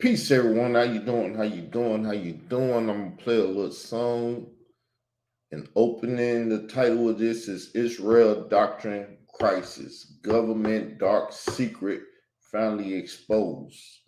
Peace, everyone. How you doing? How you doing? How you doing? I'm gonna play a little song. And opening, the title of this is Israel Doctrine Crisis: Government Dark Secret Finally Exposed.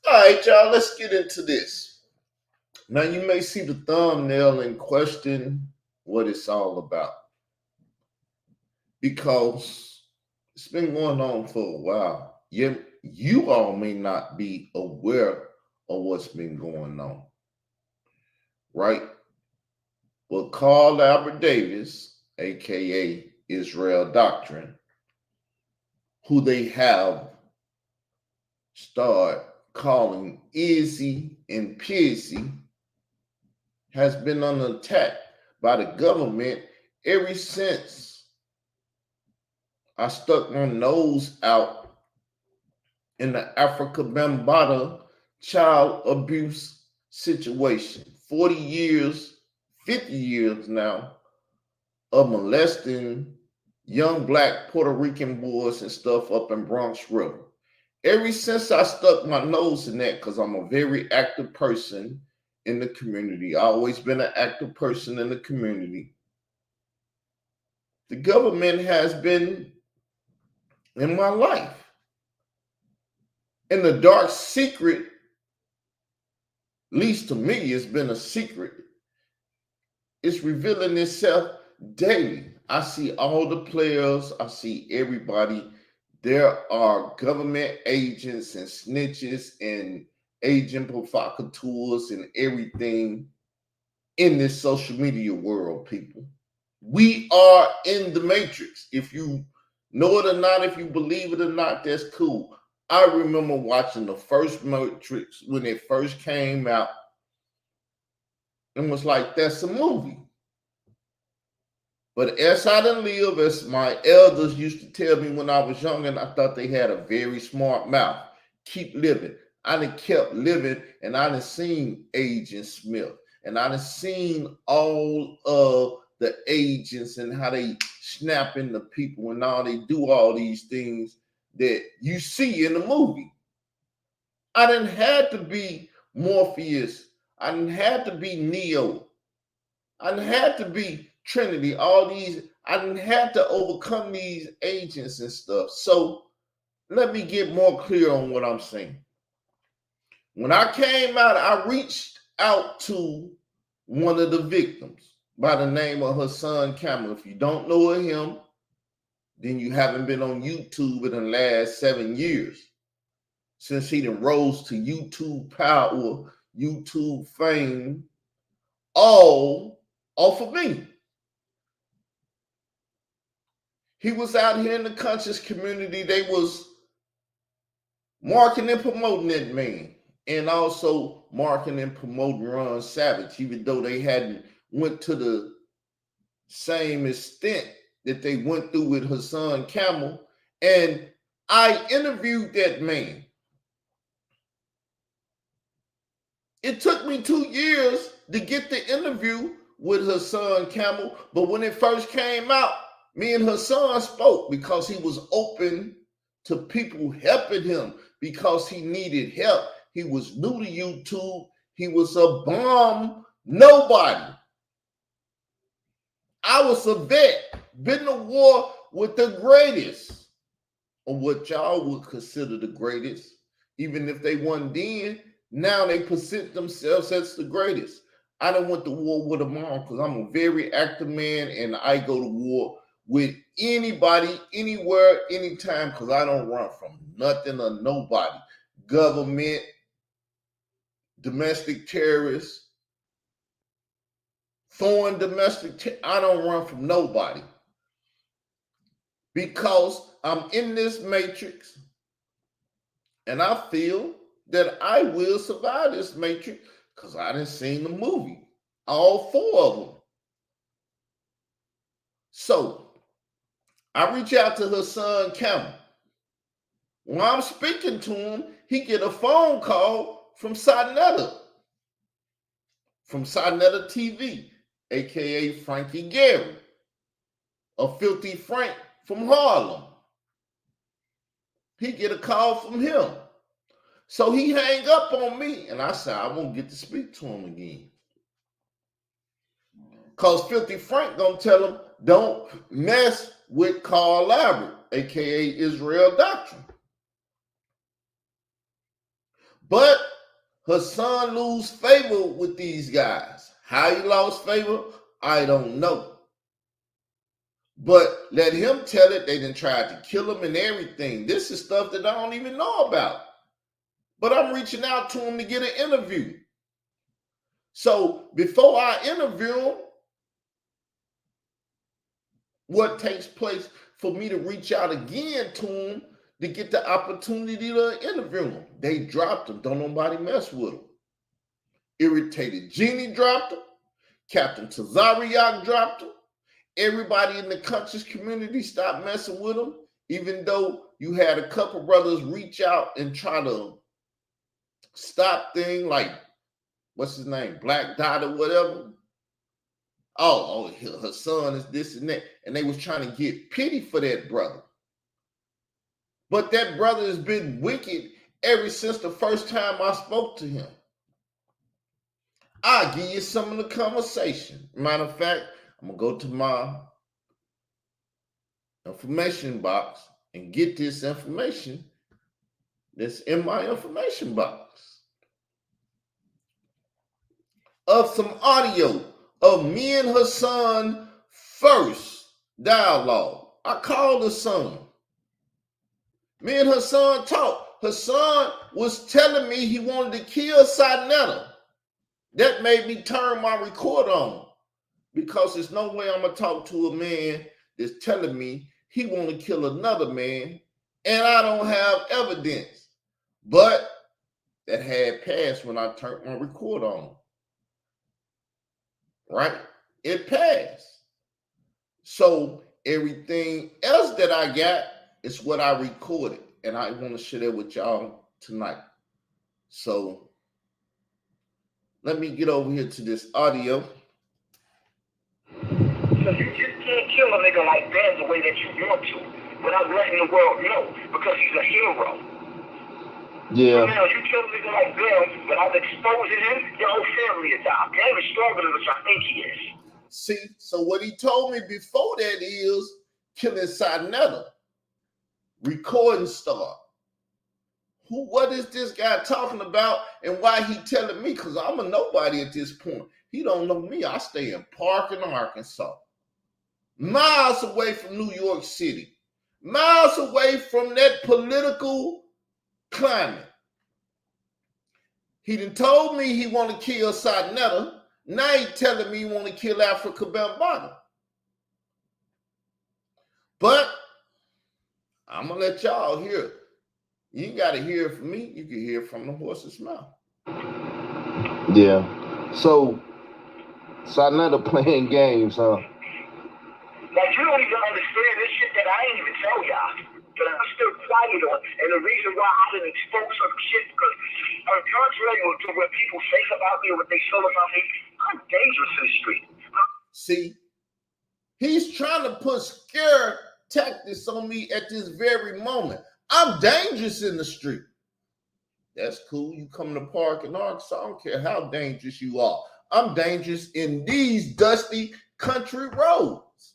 All right, y'all, let's get into this. Now, you may see the thumbnail and question what it's all about because it's been going on for a while. Yet, you all may not be aware of what's been going on, right? Well, Carl Albert Davis, aka Israel Doctrine, who they have started calling Izzy and Pizzy, has been under attack by the government ever since I stuck my nose out in the Africa Bambaataa child abuse situation. 40 years, 50 years now of molesting young black Puerto Rican boys and stuff up in Bronx River. Ever since I stuck my nose in that, because I'm a very active person in the community, I've always been an active person in the community. The government has been in my life. And the dark secret, at least to me, it's been a secret. It's revealing itself daily. I see all the players, I see everybody. There are government agents and snitches and agent provocateurs and everything in this social media world, people. We are in the matrix. If you know it or not, if you believe it or not, that's cool. I remember watching the first Matrix when it first came out and was like, that's a movie. But as I done live, as my elders used to tell me when I was young, and I thought they had a very smart mouth, keep living. I done kept living, and I done seen Agent Smith, and I done seen all of the agents and how they snap into people and how they do all these things that you see in the movie. I done had to be Morpheus. I done had to be Neo. I done had to be Trinity. All these, I done had to overcome these agents and stuff. So let me get more clear on what I'm saying. When I came out, I reached out to one of the victims by the name of Hassan Campbell. If you don't know him, then you haven't been on YouTube in the last 7 years. Since he done rose to YouTube power, YouTube fame, all off of me. He was out here in the conscious community. They was marketing and promoting that man, and also marketing and promoting Ron Savage, even though they hadn't went to the same extent that they went through with Hassan Campbell. And I interviewed that man. It took me 2 years to get the interview with Hassan Campbell, but when it first came out, me and Hassan spoke because he was open to people helping him because he needed help. He was new to YouTube. He was a bomb nobody. I was a vet, been to war with the greatest, or what y'all would consider the greatest, even if they weren't then. Now they present themselves as the greatest. I done went to war with them all because I'm a very active man, and I go to war with anybody, anywhere, anytime, because I don't run from nothing or nobody. Government, domestic terrorists, foreign domestic, I don't run from nobody. Because I'm in this matrix, and I feel that I will survive this matrix because I done seen the movie, all 4 of them. So I reach out to her son, Cameron. While I'm speaking to him, he get a phone call from Sinetta TV, aka Frankie Gary, a filthy Frank from Harlem. He get a call from him. So he hang up on me, and I said, I won't get to speak to him again. Because Filthy Frank gonna tell him, don't mess with Carl Albert, aka Israel Doctrine. But her son lose favor with these guys. How he lost favor, I don't know. But let him tell it. They done tried to kill him and everything. This is stuff that I don't even know about. But I'm reaching out to him to get an interview. So before I interview him, what takes place for me to reach out again to him to get the opportunity to interview him? They dropped him. Don't nobody mess with him. Irritated Genie dropped him. Captain Tazariak dropped him. Everybody in the conscious community stopped messing with him, even though you had a couple brothers reach out and try to stop things like, what's his name, Black Dot or whatever. Oh, her son is this and that. And they was trying to get pity for that brother. But that brother has been wicked ever since the first time I spoke to him. I'll give you some of the conversation. Matter of fact, I'm going to go to my information box and get this information that's in my information box of some audio of me and her son first dialogue. I called her son. Me and her son talked. Her son was telling me he wanted to kill Sinetta. That made me turn my recorder on, because there's no way I'm going to talk to a man that's telling me he want to kill another man and I don't have evidence. But that had passed when I turned my recorder on. Right? It passed. So everything else that I got is what I recorded, and I want to share that with y'all tonight. So let me get over here to this audio. So you just can't kill a nigga like that the way that you want to, without letting the world know, because he's a hero. Yeah. So now you kill a nigga like that without exposing him, your whole family is out. He ain't as strong as I think he is. See, so what he told me before that is killing Sinetta, recording star. What is this guy talking about, and why he telling me? Because I'm a nobody at this point. He don't know me. I stay in Parkin, Arkansas, miles away from New York City, miles away from that political climate. He done told me he want to kill Sinetta. Now he telling me he want to kill Africa Bambaataa. But I'm going to let y'all hear it. You ain't got to hear it from me. You can hear it from the horse's mouth. Yeah. So, Sinetta playing games, huh? Like, you don't even understand this shit that I ain't even tell y'all. But I'm still quiet on. And the reason why I didn't expose some shit, because contrary to what people think about me or what they feel about me, I'm dangerous in the street. See, he's trying to put scare tactics on me at this very moment. I'm dangerous in the street. That's cool. You come to Park in Arkansas, I don't care how dangerous you are. I'm dangerous in these dusty country roads.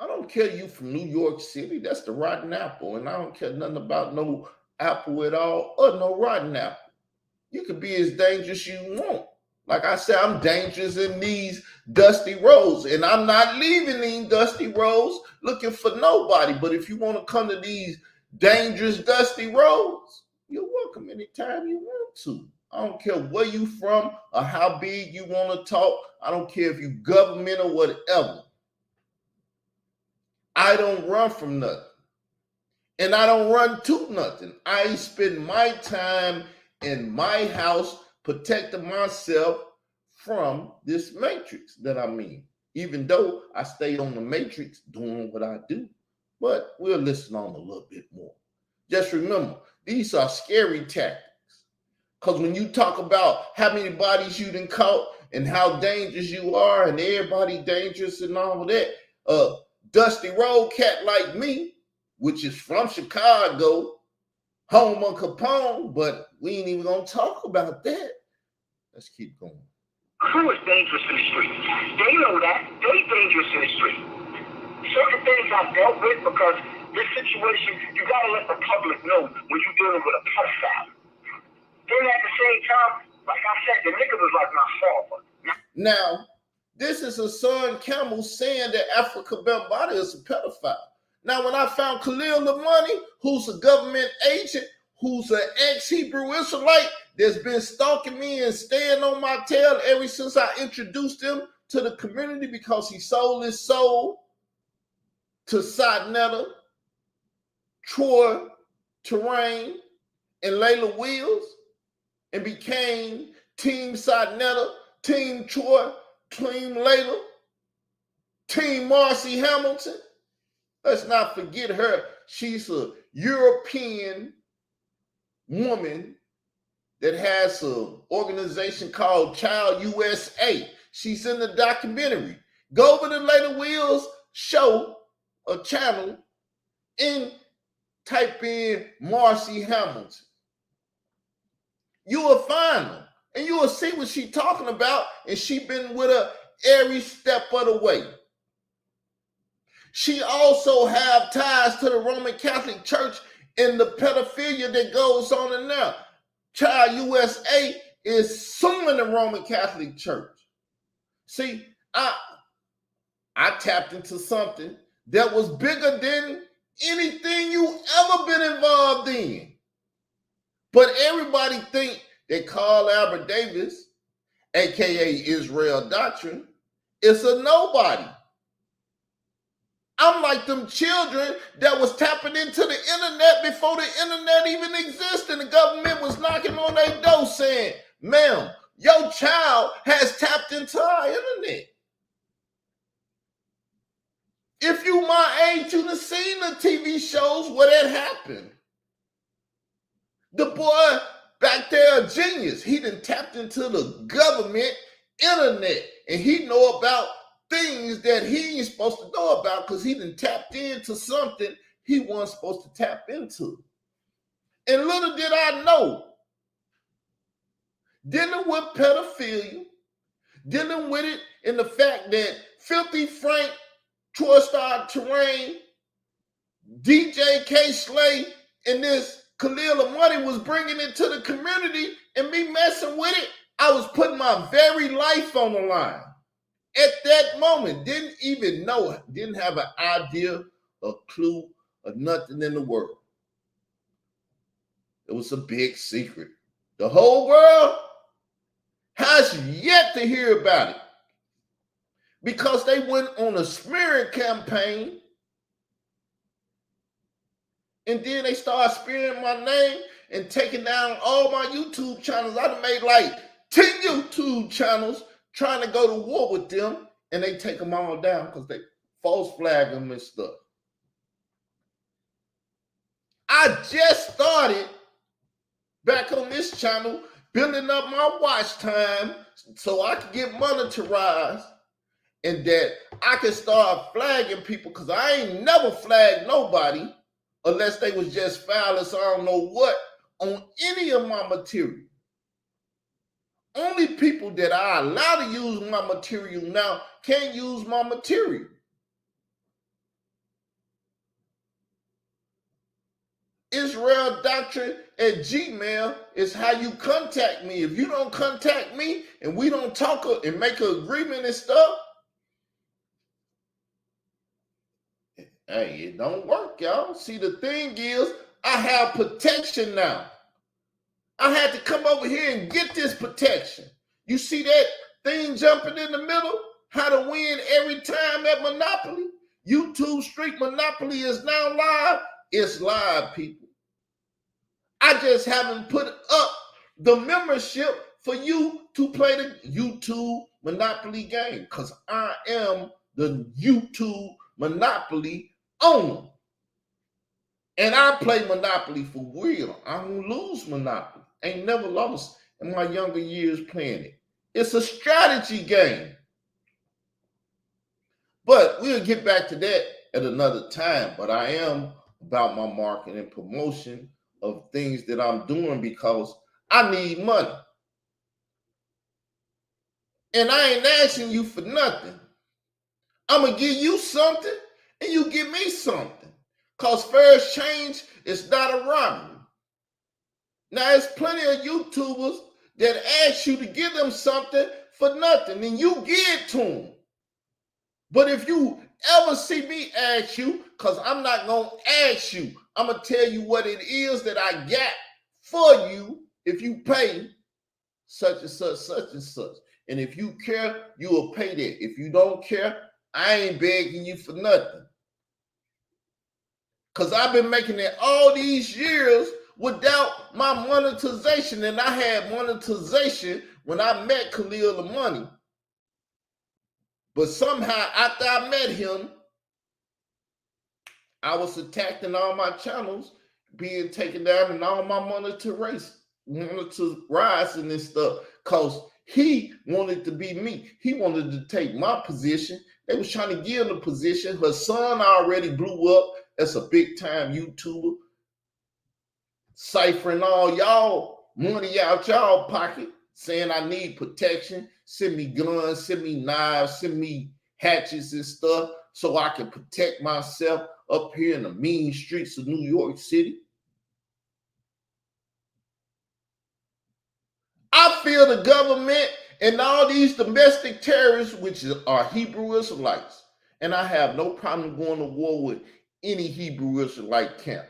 I don't care you from New York City. That's the rotten apple. And I don't care nothing about no apple at all or no rotten apple. You can be as dangerous you want. Like I said, I'm dangerous in these dusty roads, and I'm not leaving these dusty roads looking for nobody. But if you want to come to these dangerous dusty roads, you're welcome anytime you want to. I don't care where you from or how big you want to talk. I don't care if you government or whatever. I don't run from nothing. And I don't run to nothing. I spend my time in my house protecting myself from this matrix that I'm in. Even though I stay on the matrix doing what I do. But we'll listen on a little bit more. Just remember, these are scary tactics. Because when you talk about how many bodies you done caught and how dangerous you are and everybody dangerous and all of that, Dusty Road cat like me, which is from Chicago, home of Capone, but we ain't even gonna talk about that. Let's keep going. Who is dangerous in the street? They know that. They dangerous in the street. Certain things I've dealt with because this situation, you gotta let the public know when you're dealing with a pedophile. Then at the same time, like I said, the nigga was like my father. Now, this is a son Camel saying that Africa Bambaataa is a pedophile. Now, when I found Khalil Lamani, who's a government agent, who's an ex-Hebrew Israelite that's been stalking me and staying on my tail ever since I introduced him to the community because he sold his soul to Satnetta, Troy Terrain, and Layla Wheels and became Team Satnetta, Team Troy, Team Layla, Team Marcy Hamilton. Let's not forget her. She's a European woman that has an organization called Child USA. She's in the documentary. Go over to Layla Wheels' show or channel and type in Marcy Hamilton. You will find her and you will see what she's talking about, and she been with her every step of the way. She also have ties to the Roman Catholic Church and the pedophilia that goes on in there. Child USA is suing the Roman Catholic Church. See, I tapped into something that was bigger than anything you ever been involved in. But everybody think that Carl Albert Davis, aka Israel Doctrine, is a nobody. I'm like them children that was tapping into the internet before the internet even existed. And the government was knocking on their door saying, ma'am, your child has tapped into our internet. If you my age, you'd have seen the TV shows where that happened. The boy back there, a genius. He done tapped into the government internet, and he know about things that he ain't supposed to know about because he done tapped into something he wasn't supposed to tap into. And little did I know, dealing with pedophilia, dealing with it in the fact that Filthy Frank, Troy Star Terrain, DJ K Slay, and this Khalil Amani was bringing it to the community, and me messing with it, I was putting my very life on the line. At that moment, didn't even know, didn't have an idea, a clue, or nothing in the world. It was a big secret. The whole world has yet to hear about it because they went on a smearing campaign, and then they started smearing my name and taking down all my YouTube channels. I done made like 10 YouTube channels trying to go to war with them, and they take them all down because they false flag them and stuff. I just started back on this channel building up my watch time so I could get monetized and that I could start flagging people, because I ain't never flagged nobody unless they was just foul as I don't know what on any of my material. Only people that I allow to use my material now can't use my material. Israel Doctrine at Gmail is how you contact me. If you don't contact me and we don't talk and make an agreement and stuff, hey, it don't work, y'all. See, the thing is, I have protection now. I had to come over here and get this protection. You see that thing jumping in the middle? How to win every time at Monopoly? YouTube Street Monopoly is now live. It's live, people. I just haven't put up the membership for you to play the YouTube Monopoly game because I am the YouTube Monopoly owner. And I play Monopoly for real. I don't lose Monopoly. Ain't never lost in my younger years playing it. It's a strategy game. But we'll get back to that at another time. But I am about my marketing and promotion of things that I'm doing because I need money. And I ain't asking you for nothing. I'm going to give you something and you give me something. Because fair exchange is not a robbery. Now, there's plenty of YouTubers that ask you to give them something for nothing, and you give it to them. But if you ever see me ask you, because I'm not going to ask you, I'm going to tell you what it is that I got for you if you pay such and such, such and such. And if you care, you will pay that. If you don't care, I ain't begging you for nothing. Because I've been making it all these years without my monetization. And I had monetization when I met Khalil the Money. But somehow after I met him, I was attacked in all my channels, being taken down and all my monetization and stuff. Because he wanted to be me. He wanted to take my position. They was trying to give him the position. Her son already blew up as a big time YouTuber, ciphering all y'all money out y'all pocket, saying I need protection, send me guns, send me knives, send me hatchets and stuff so I can protect myself up here in the mean streets of New York City. I feel the government and all these domestic terrorists, which are Hebrew Israelites, and I have no problem going to war with any Hebrew Israelite camp.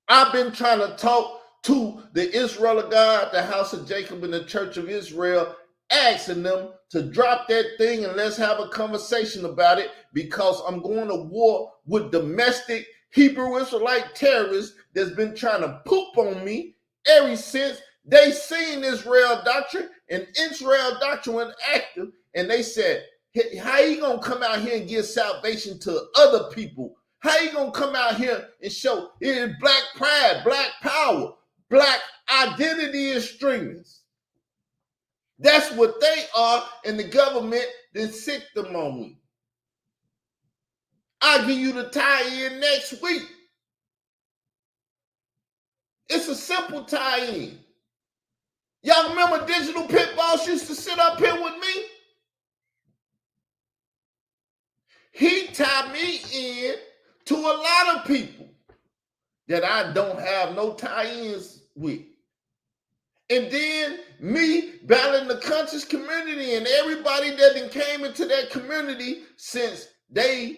I've been trying to talk to the Israel of God, the house of Jacob, and the church of Israel, asking them to drop that thing and let's have a conversation about it because I'm going to war with domestic Hebrew Israelite terrorists that's been trying to poop on me ever since they seen Israel Doctrine, and Israel Doctrine went active, and they said, hey, how you going to come out here and give salvation to other people? How you going to come out here and show it is black pride, black power, black identity extremists? That's what they are, and the government then sick them on me. I'll give you the tie-in next week. It's a simple tie-in. Y'all remember Digital Pit Boss used to sit up here with me? He tied me in to a lot of people that I don't have no tie-ins with. And then me battling the conscious community and everybody that then came into that community since they've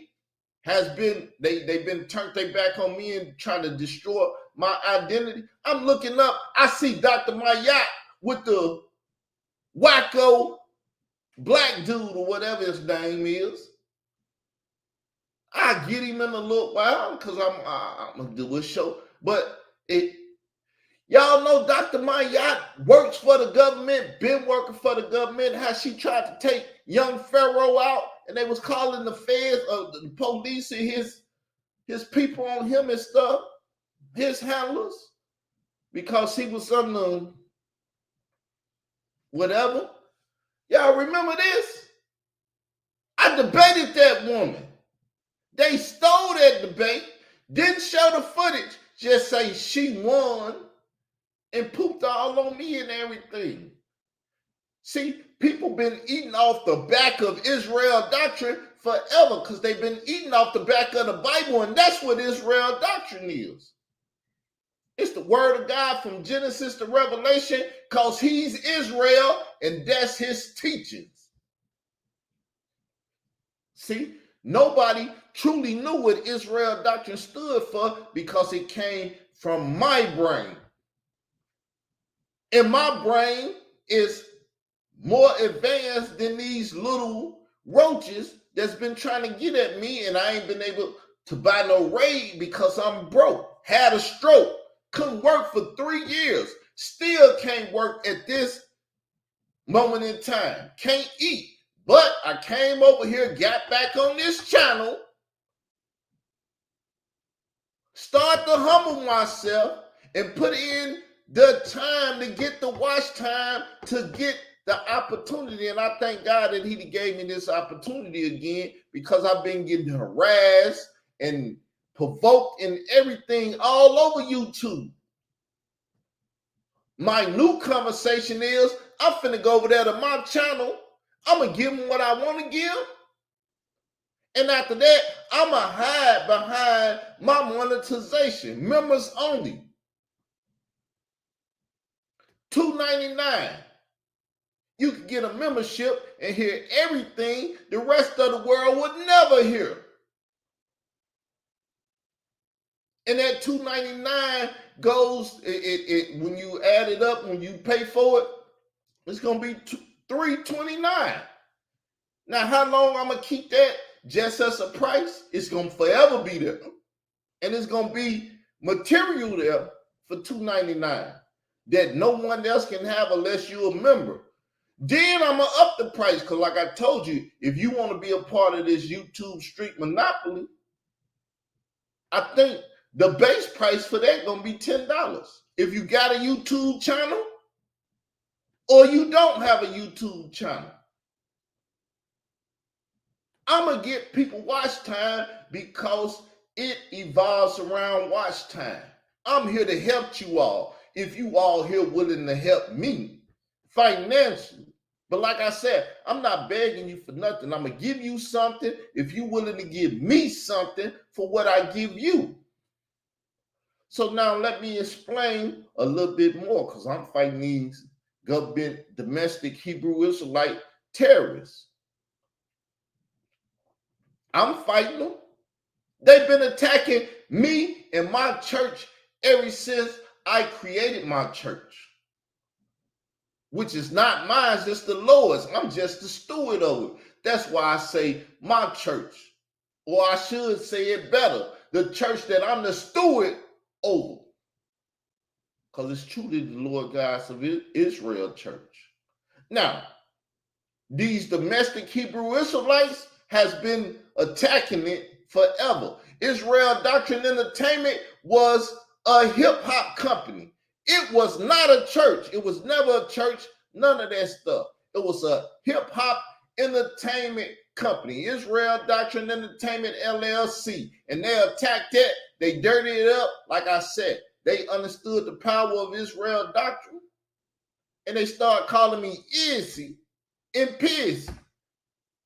been turned their back on me and trying to destroy my identity. I'm looking up, I see Dr. Mayat with the wacko black dude or whatever his name is. I get him in a little while because I'm gonna do a show. But y'all know Dr. Mayat works for the government, been working for the government, how she tried to take young Pharaoh out, and they was calling the feds, the police and his people on him and stuff, his handlers, because he was on the whatever. Y'all remember this? I debated that woman. They stole that debate, didn't show the footage, just say she won and pooped all on me and everything. See, people been eating off the back of Israel Doctrine forever because they've been eating off the back of the Bible, and that's what Israel Doctrine is. It's the word of God from Genesis to Revelation, because he's Israel and that's his teachings. See, nobody truly knew what Israel Doctrine stood for because it came from my brain. And my brain is more advanced than these little roaches that's been trying to get at me, and I ain't been able to buy no raid because I'm broke. Had a stroke, couldn't work for 3 years, still can't work at this moment in time, can't eat. But I came over here, got back on this channel, start to humble myself and put in the time to get the watch time to get the opportunity. And I thank God that he gave me this opportunity again, because I've been getting harassed and provoked and everything all over YouTube. My new conversation is, I'm finna go over there to my channel. I'm gonna give them what I want to give. And after that, I'm going to hide behind my monetization. Members only. $2.99. You can get a membership and hear everything the rest of the world would never hear. And that $2.99 goes, when you add it up, when you pay for it, it's going to be $3.29. Now, how long I'm going to keep that just as a price? It's going to forever be there. And it's going to be material there for $2.99 that no one else can have unless you're a member. Then I'm going to up the price, because like I told you, if you want to be a part of this YouTube street monopoly, I think the base price for that going to be $10. If you got a YouTube channel or you don't have a YouTube channel, I'm going to get people watch time because it evolves around watch time. I'm here to help you all, if you all here willing to help me financially. But like I said, I'm not begging you for nothing. I'm going to give you something if you're willing to give me something for what I give you. So now let me explain a little bit more, because I'm fighting these government, domestic Hebrew Israelite terrorists. I'm fighting them. They've been attacking me and my church ever since I created my church, which is not mine, it's the Lord's. I'm just the steward of it. That's why I say my church, or I should say it better, the church that I'm the steward over, because it's truly the Lord God of Israel church. Now, these domestic Hebrew Israelites has been attacking it forever. Israel Doctrine Entertainment was a hip-hop company. It was not a church. It was never a church, none of that stuff. It was a hip-hop entertainment company, Israel Doctrine Entertainment, LLC. And they attacked that. They dirtied it up. Like I said, they understood the power of Israel Doctrine. And they started calling me Izzy and Pizzy.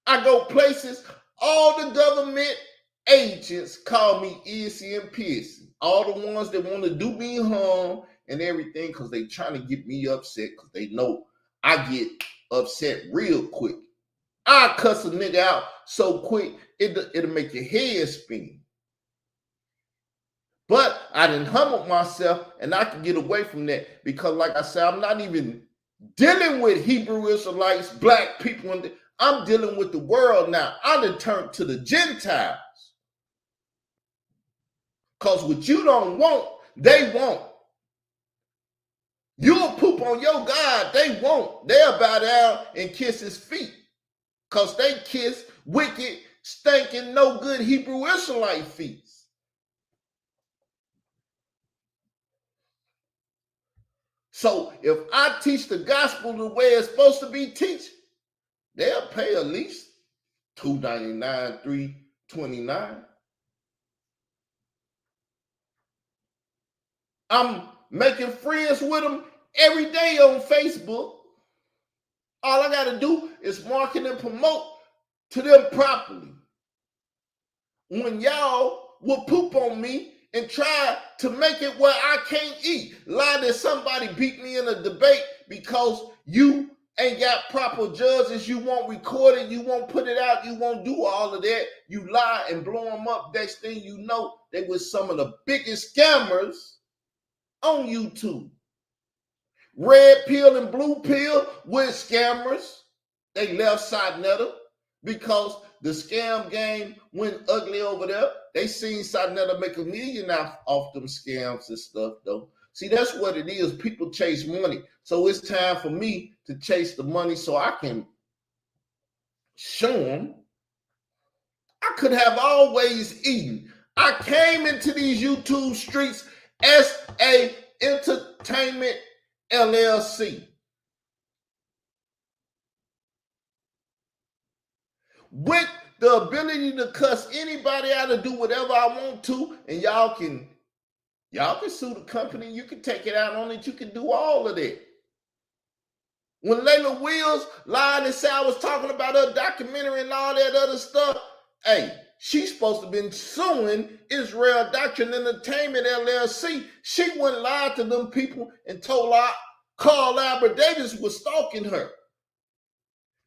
I go places, all the government agents call me Izzy and Pizzy. All the ones that want to do me harm and everything, because they trying to get me upset, because they know I get upset real quick. I cuss a nigga out so quick, it'll make your head spin. But I didn't humble myself, and I can get away from that, because like I said, I'm not even dealing with Hebrew Israelites, black people, and I'm dealing with the world now. I done turned to the Gentiles. Because what you don't want, they want. You'll poop on your God, they won't. They'll bow down and kiss his feet. Because they kiss wicked, stinking, no good Hebrew Israelite feet. So if I teach the gospel the way it's supposed to be teached, they'll pay at least $2.99, $3.29. I'm making friends with them every day on Facebook. All I got to do is market and promote to them properly. When y'all will poop on me and try to make it where I can't eat. Lie that somebody beat me in a debate because you ain't got proper judges, you won't record it, you won't put it out, you won't do all of that. You lie and blow them up. Next thing you know, they were some of the biggest scammers on YouTube. Red pill and blue pill with scammers. They left Sodnetta because the scam game went ugly over there. They seen Sodnetta make $1 million off them scams and stuff, though. See, that's what it is. People chase money. So it's time for me to chase the money so I can show them I could have always eaten. I came into these YouTube streets as a entertainment LLC. With the ability to cuss anybody out and do whatever I want to, and y'all can sue the company, you can take it out on it, you can do all of that. When Layla Wills lied and said I was talking about her documentary and all that other stuff, hey, she's supposed to have been suing Israel Doctrine Entertainment LLC. She wouldn't lie to them people and told Carl Albert Davis was stalking her.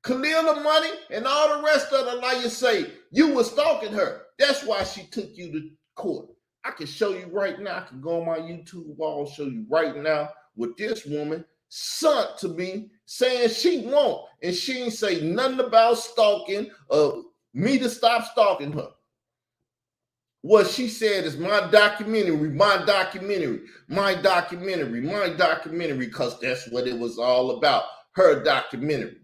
Khalil the Money and all the rest of the liars say you were stalking her. That's why she took you to court. I can show you right now. I can go on my YouTube wall, show you right now what this woman sent to me saying she won't. And she ain't say nothing about stalking me to stop stalking her. What she said is my documentary, because that's what it was all about, her documentary.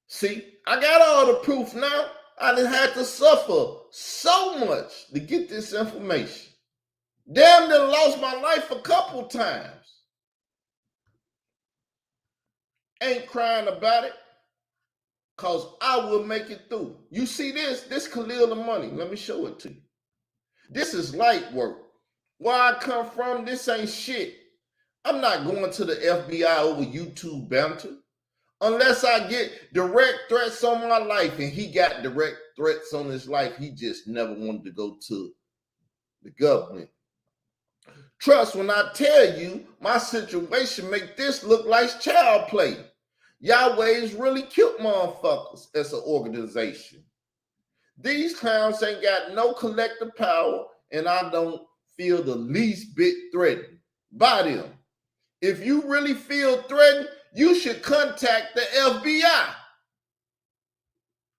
See, I got all the proof now. I done had to suffer so much to get this information. Damn near lost my life a couple times. Ain't crying about it, because I will make it through. You see this Khalil the Money. Let me show it to you. This is light work. Where I come from, this ain't shit. I'm not going to the FBI over YouTube banter. Unless I get direct threats on my life, and he got direct threats on his life, he just never wanted to go to the government. Trust when I tell you, my situation make this look like child play. Yahweh's really killed motherfuckers as an organization. These clowns ain't got no collective power, and I don't feel the least bit threatened by them. If you really feel threatened, you should contact the FBI.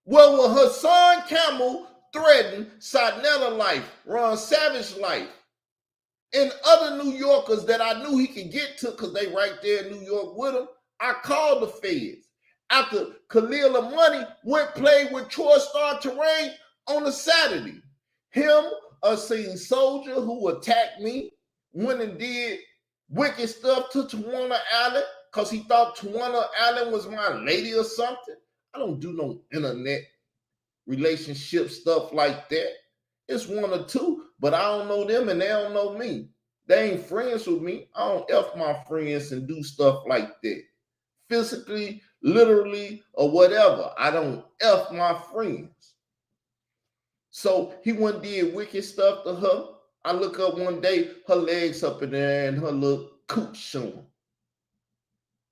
Well, will Hassan Campbell threaten Sodnetta life, Ron Savage life, and other New Yorkers that I knew he could get to because they right there in New York with him? I called the feds. After Khalil the Money went play with Troy Star Terrain on a Saturday. Him, a seen soldier who attacked me, went and did wicked stuff to Tawana Allen because he thought Tawana Allen was my lady or something. I don't do no internet relationship stuff like that. It's one or two, but I don't know them and they don't know me. They ain't friends with me. I don't F my friends and do stuff like that. Physically, literally, or whatever. I don't F my friends. So he went and did wicked stuff to her. I look up one day, her legs up in there and her little cooch showing.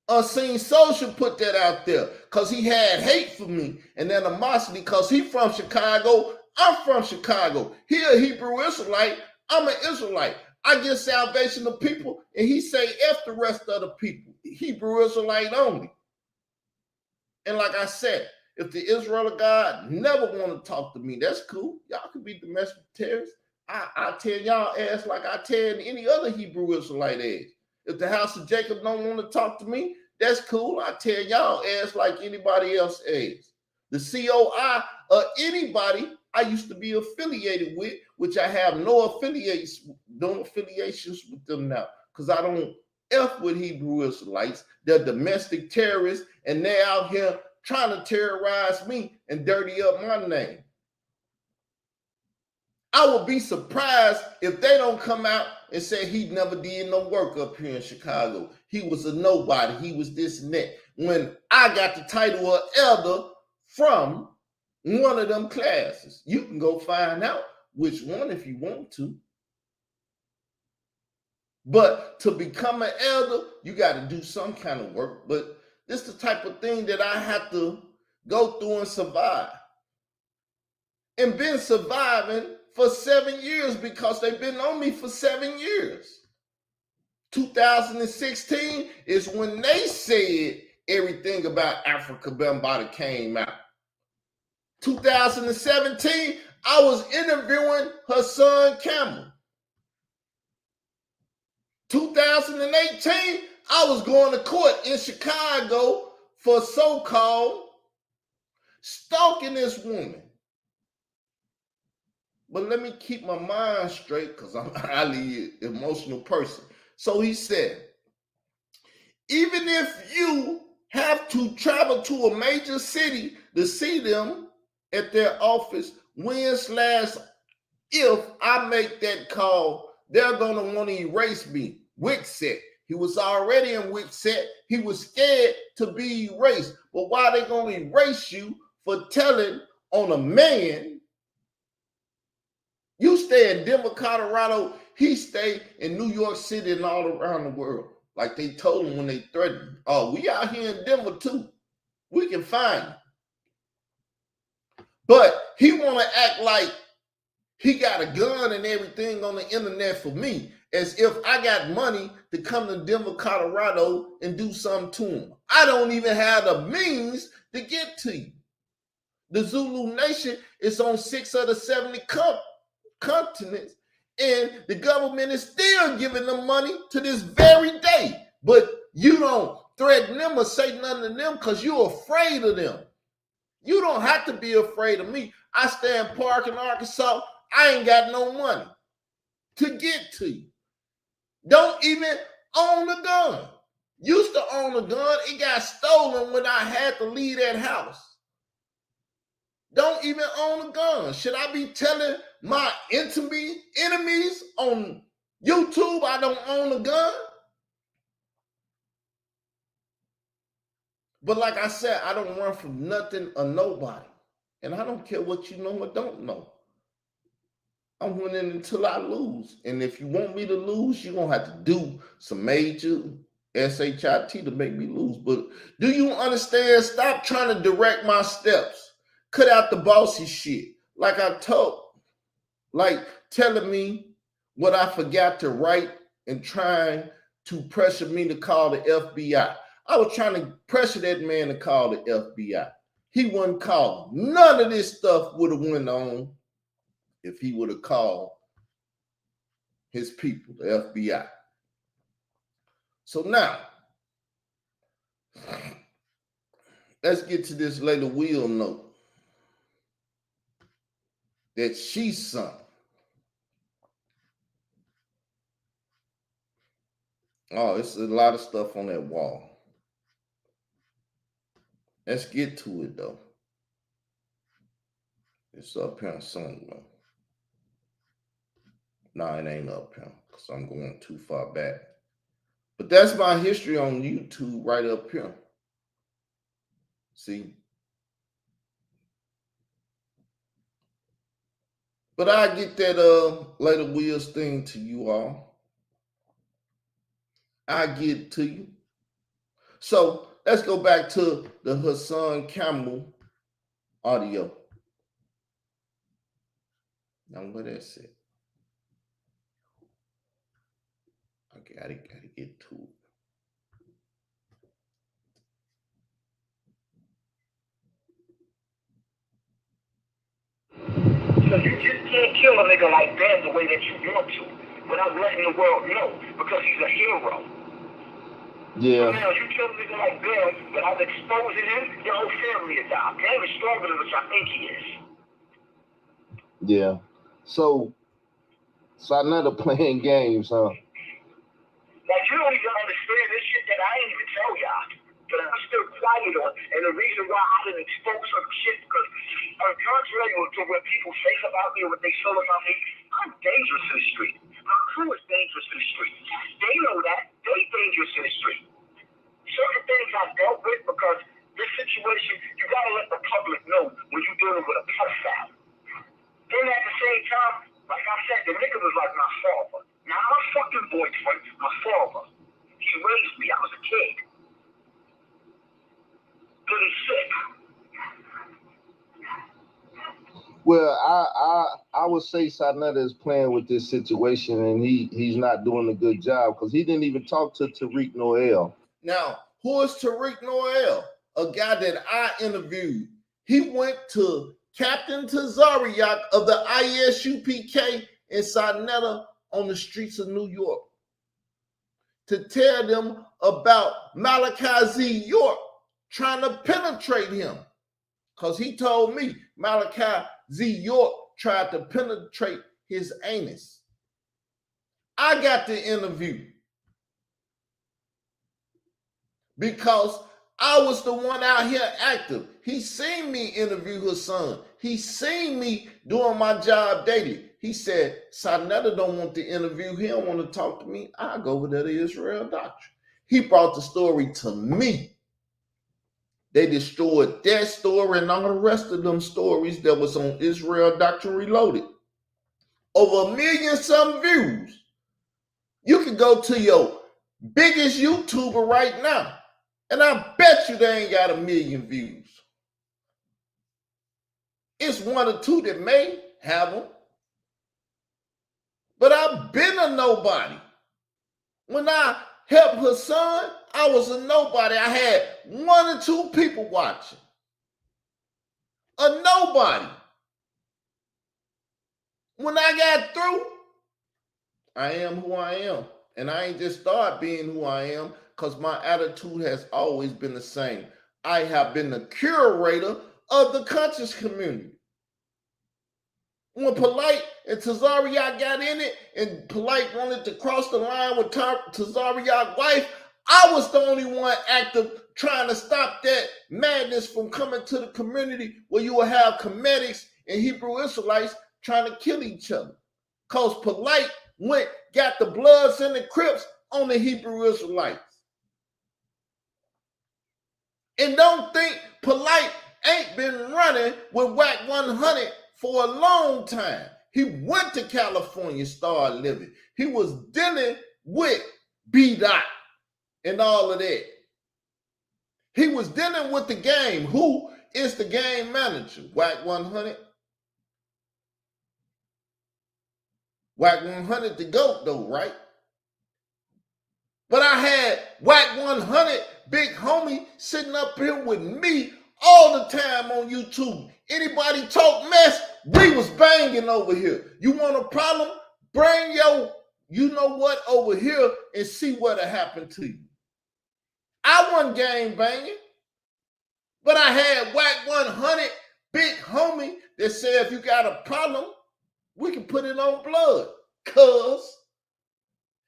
Unseen Social put that out there because he had hate for me and animosity because he from Chicago. I'm from Chicago. He a Hebrew Israelite. I'm an Israelite. I get salvation to people, and he say F the rest of the people. Hebrew Israelite only. And like I said, if the Israel of God never want to talk to me, that's cool. Y'all can be domestic terrorists. I tell y'all ass like I tell any other Hebrew Israelite ass. If the house of Jacob don't want to talk to me, that's cool. I tell y'all ass like anybody else ass. The COI or anybody I used to be affiliated with, which I have no affiliations with them now, because I don't F with Hebrew Israelites. They're domestic terrorists, and they're out here trying to terrorize me and dirty up my name. I would be surprised if they don't come out and say he never did no work up here in Chicago. He was a nobody. He was this and that. When I got the title of elder from one of them classes. You can go find out which one if you want to. But to become an elder, you got to do some kind of work. But this is the type of thing that I have to go through and survive. And been surviving for 7 years because they've been on me for 7 years. 2016 is when they said everything about Africa Bambaataa came out. 2017, I was interviewing Hassan Campbell. 2018, I was going to court in Chicago for so-called stalking this woman. But let me keep my mind straight because I'm a highly emotional person. So he said, even if you have to travel to a major city to see them at their office, if I make that call, they're going to want to erase me. Wickset. He was already in Wickset. He was scared to be erased. But why are they going to erase you for telling on a man? You stay in Denver, Colorado. He stayed in New York City and all around the world. Like they told him when they threatened him. Oh, we out here in Denver too. We can find you. But he want to act like he got a gun and everything on the internet for me, as if I got money to come to Denver, Colorado and do something to him. I don't even have the means to get to you. The Zulu Nation is on 6 of the 70 continents, and the government is still giving them money to this very day. But you don't threaten them or say nothing to them because you're afraid of them. You don't have to be afraid of me. I stay in Park in Arkansas. I ain't got no money to get to you. Don't even own a gun. Used to own a gun. It got stolen when I had to leave that house. Don't even own a gun. Should I be telling my enemies on YouTube I don't own a gun? But like I said, I don't run from nothing or nobody. And I don't care what you know or don't know. I'm winning until I lose. And if you want me to lose, you're going to have to do some major SHIT to make me lose. But do you understand? Stop trying to direct my steps. Cut out the bossy shit. Like I told, like telling me what I forgot to write and trying to pressure me to call the FBI. I was trying to pressure that man to call the FBI. He wouldn't call. None of this stuff would have went on if he would have called his people, the FBI. So now, let's get to this Layla Will note that she sung. Oh, it's a lot of stuff on that wall. Let's get to it, though. It's up here somewhere. No, it ain't up here because I'm going too far back. But that's my history on YouTube right up here. See? But I get that Layla Wills thing to you all. I get it to you. So let's go back to the Hassan Campbell audio. Now what that's it. I gotta get to it. So you just can't kill a nigga like that the way that you want to without letting the world know because he's a hero. Yeah. So now you kill a nigga like that without exposing him, your whole family is out. Damn is stronger than what I think he is. Yeah. So another playing games, huh? Like you don't even understand this shit that I ain't even tell y'all. But I'm still quiet on. And the reason why I didn't expose some shit because contrary to what people say about me or what they feel about me, I'm dangerous in the street. My crew is dangerous in the street. They know that. They dangerous in the street. Certain things I dealt with because this situation, you gotta let the public know when you're dealing with a pedophile. Then at the same time, like I said, the nigga was like my father. Not my fucking boyfriend, my father. He raised me. I was a kid. But he's sick. Well, I would say Sarnetta is playing with this situation, and he's not doing a good job because he didn't even talk to Tariq Noel. Now, who is Tariq Noel? A guy that I interviewed. He went to Captain Tazariak of the ISUPK in Sarnetta on the streets of New York to tell them about Malachi Z. York trying to penetrate him. Because he told me Malachi Z. York tried to penetrate his anus. I got the interview because I was the one out here active. He seen me interview his son. He seen me doing my job daily. He said, Sarnetta don't want to interview. He don't want to talk to me. I'll go over there to Israel Doctrine. He brought the story to me. They destroyed that story and all the rest of them stories that was on Israel Doctrine Reloaded. Over 1 million some views. You can go to your biggest YouTuber right now, and I bet you they ain't got 1 million views. It's one or two that may have them, but I've been a nobody. When I helped her son, I was a nobody. I had 1 or 2 people watching. A nobody. When I got through, I am who I am. And I ain't just started being who I am because my attitude has always been the same. I have been the curator of the conscious community. When Polite and Tazariak got in it and Polite wanted to cross the line with Tazariak's wife, I was the only one active trying to stop that madness from coming to the community where you will have Comedics and Hebrew Israelites trying to kill each other. Because Polite got the Bloods and the Crips on the Hebrew Israelites. And don't think Polite ain't been running with Whack 100 for a long time. He went to California, started living. He was dealing with B-Dot and all of that. He was dealing with the game. Who is the game manager? Whack 100. Whack 100 the GOAT though, right? But I had Whack 100, big homie, sitting up here with me all the time on YouTube. Anybody talk mess, we was banging over here. You want a problem? Bring your you know what over here and see what'll happen to you. I wasn't gang banging, but I had Whack 100, big homie, that said if you got a problem, we can put it on blood. Cuz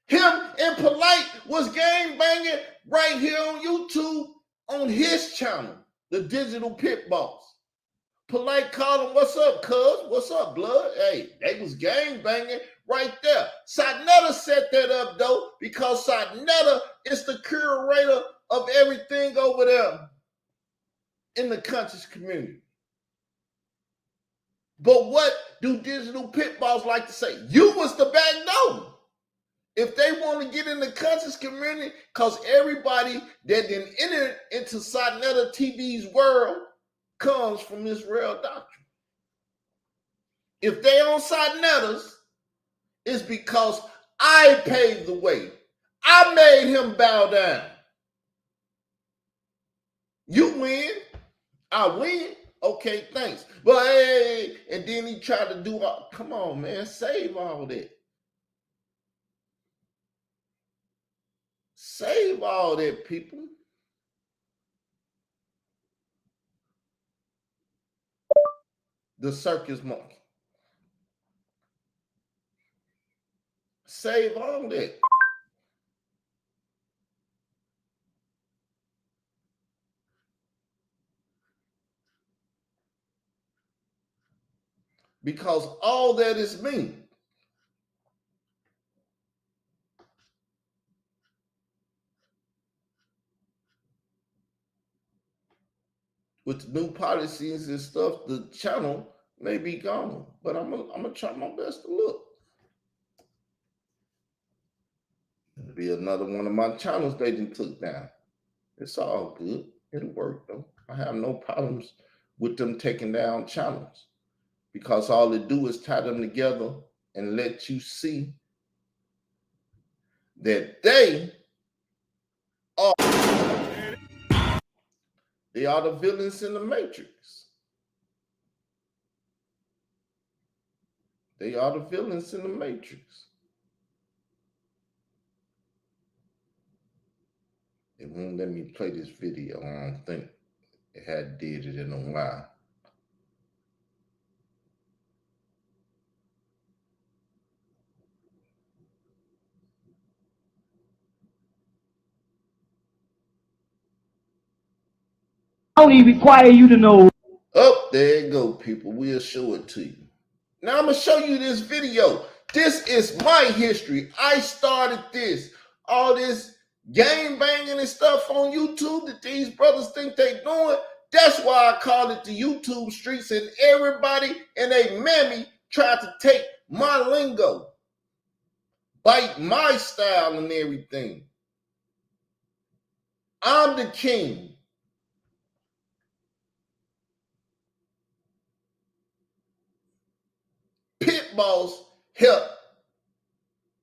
him and Polite was gang banging right here on YouTube on his channel, the Digital Pit Boss. Polite called him, what's up, cuz? What's up, blood? Hey, they was gang banging right there. Sarnetta set that up, though, because Sarnetta is the curator of everything over there in the conscious community. But what do Digital Pit Boss like to say? You was the back door. If they want to get in the conscious community, because everybody that didn't enter into Sarnetta TV's world comes from Israel Doctrine. If they on Sarnetta's, it's because I paved the way. I made him bow down. You win, I win. Okay, thanks. But hey, and then he tried to do all, come on, man, save all that. Save all that, people. The circus monkey. Save all that. Because all that is me. with the new policies and stuff, the channel may be gone. But I'm gonna try my best to look. It'll be another one of my channels they done took down. It's all good. It'll work though. I have no problems with them taking down channels, because all they do is tie them together and let you see that they are the villains in the Matrix. They are the villains in the Matrix. It won't let me play this video. I don't think it had did it in a while. Only require you to know. Oh, there you go, people. We'll show it to you. Now I'm gonna show you this video. This is my history. I started this. All this game banging and stuff on YouTube that these brothers think they doing. That's why I call it the YouTube streets, and everybody and they mammy tried to take my lingo, bite my style and everything. I'm the king. Pit Boss helped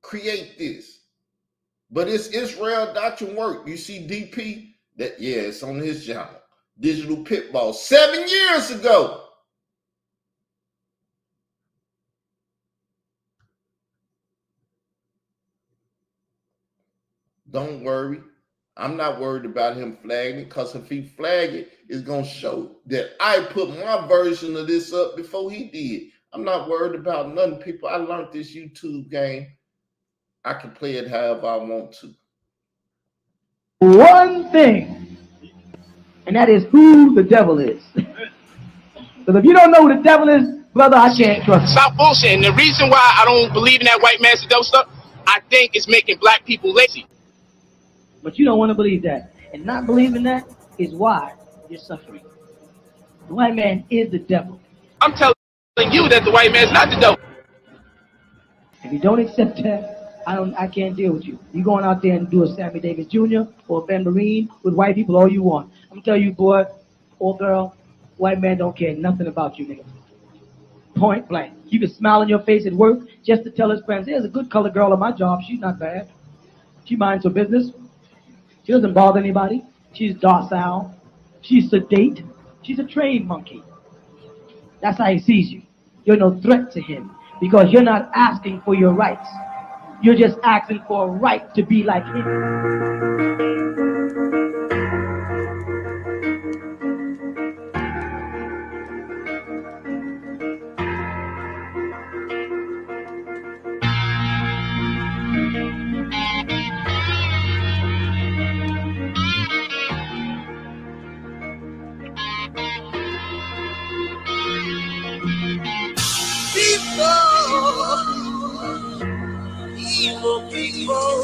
create this. But it's Israel Doctrine work. You see DP? That, yeah, it's on his channel. Digital Pit Boss 7 years ago. Don't worry. I'm not worried about him flagging it, because if he flag it, it's going to show that I put my version of this up before he did. I'm not worried about nothing, people. I learned this YouTube game. I can play it however I want to. One thing, and that is who the devil is. Because if you don't know who the devil is, brother, I can't trust you. Stop bullshitting. The reason why I don't believe in that white man dope stuff, I think it's making black people lazy. But you don't want to believe that. And not believing that is why you're suffering. The white man is the devil. I'm telling you that the white man's not the dope. If you don't accept that, I can't deal with you. You going out there and do a Sammy Davis Jr. or a Ben Marine with white people all you want. I'm telling you, boy or girl, white man don't care nothing about you, nigga. Point blank. You can smile on your face at work just to tell his friends, there's a good colored girl on my job. She's not bad. She minds her business. She doesn't bother anybody. She's docile. She's sedate. She's a trained monkey. That's how he sees you. You're no threat to him because you're not asking for your rights. You're just asking for a right to be like him. Evil people,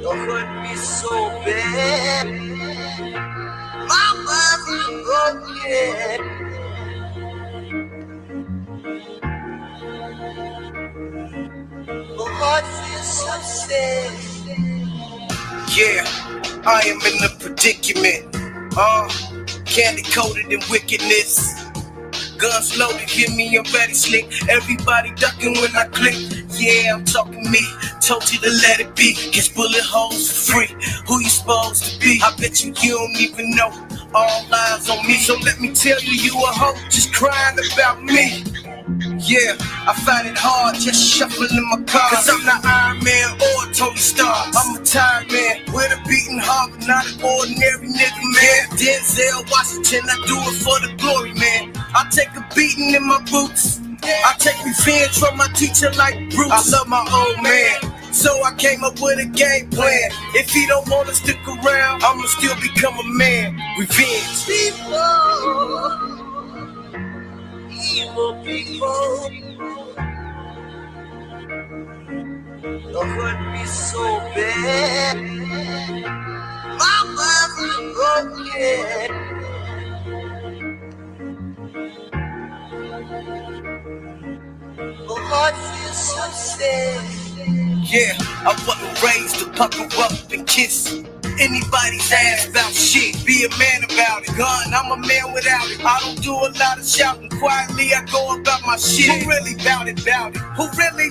don't hurt me so bad. My mind is broken. My heart feels so sad. Yeah, I am in a predicament. Candy coated in wickedness. Guns loaded, hear me, I'm ready slick. Everybody ducking when I click. Yeah, I'm talking me. Told you to let it be. Catch bullet holes for free. Who you supposed to be? I bet you don't even know. All eyes on me. So let me tell you, you a hoe just crying about me. Yeah, I find it hard just shuffling my cards. Cause I'm not Iron Man or Tony Stark. I'm a tired man with a beating heart, but not an ordinary nigga, man. Denzel Washington, I do it for the glory, man. I take a beating in my boots. I take revenge from my teacher like Bruce. I love my old man, so I came up with a game plan. If he don't wanna stick around, I'ma still become a man. Revenge. Evil people, don't hurt me so bad. My mind been broken. My heart feels so sad. Yeah, I wasn't raised to pucker up and kiss anybody's ass about shit. Be a man about it. Gun, I'm a man without it. I don't do a lot of shouting. Quietly, I go about my shit. Who really bout it, bout it? Who really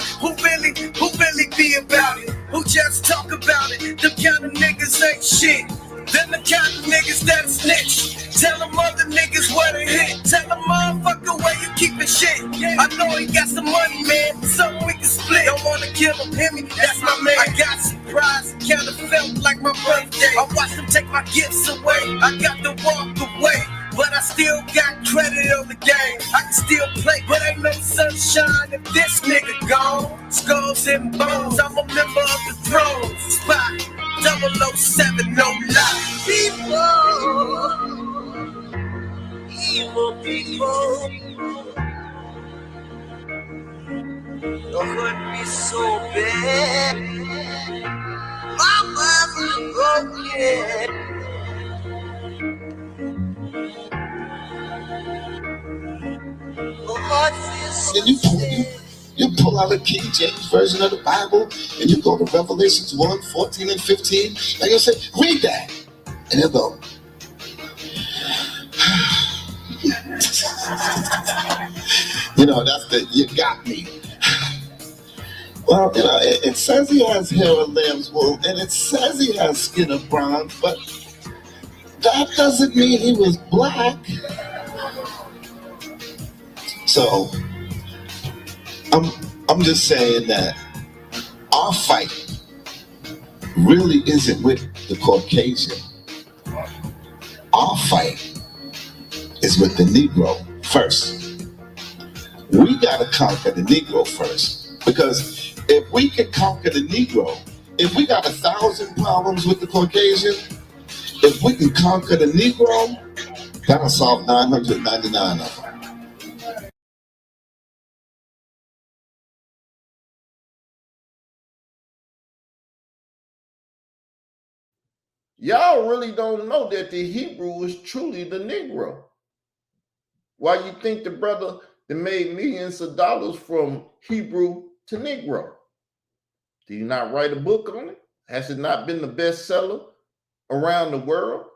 be about it? Who just talk about it? Them kind of niggas ain't shit. Them the kind of niggas that snitch. Tell them other niggas where they hit. Tell them motherfucker where you keepin' shit. I know he got some money, man. Something we can split. Don't wanna kill him, hear me? That's my man. I got surprised, kinda felt like my birthday. I watched them take my gifts away. I got to walk away, but I still got credit on the game. I can still play, but ain't no sunshine if this nigga gone. Skulls and bones, I'm a member of the throne. Spot 007, no lie. Evil people, you hurt me so bad. My mind is broken. My heart feels so Then you pull out a King James version of the Bible and you go to Revelations 1, 14 and 15, and you'll say, read that. And they'll go, that's the, you got me. Well, it says he has hair of lamb's wool, and it says he has skin of bronze, but that doesn't mean he was black. So, I'm just saying that our fight really isn't with the Caucasian. Our fight is with the Negro first. We gotta conquer the Negro first, because if we can conquer the Negro, if we got 1,000 problems with the Caucasian, if we can conquer the Negro, that'll solve 999 of them. Y'all really don't know that the Hebrew is truly the Negro. Why you think the brother that made millions of dollars from Hebrew to Negro? Did he not write a book on it? Has it not been the bestseller around the world?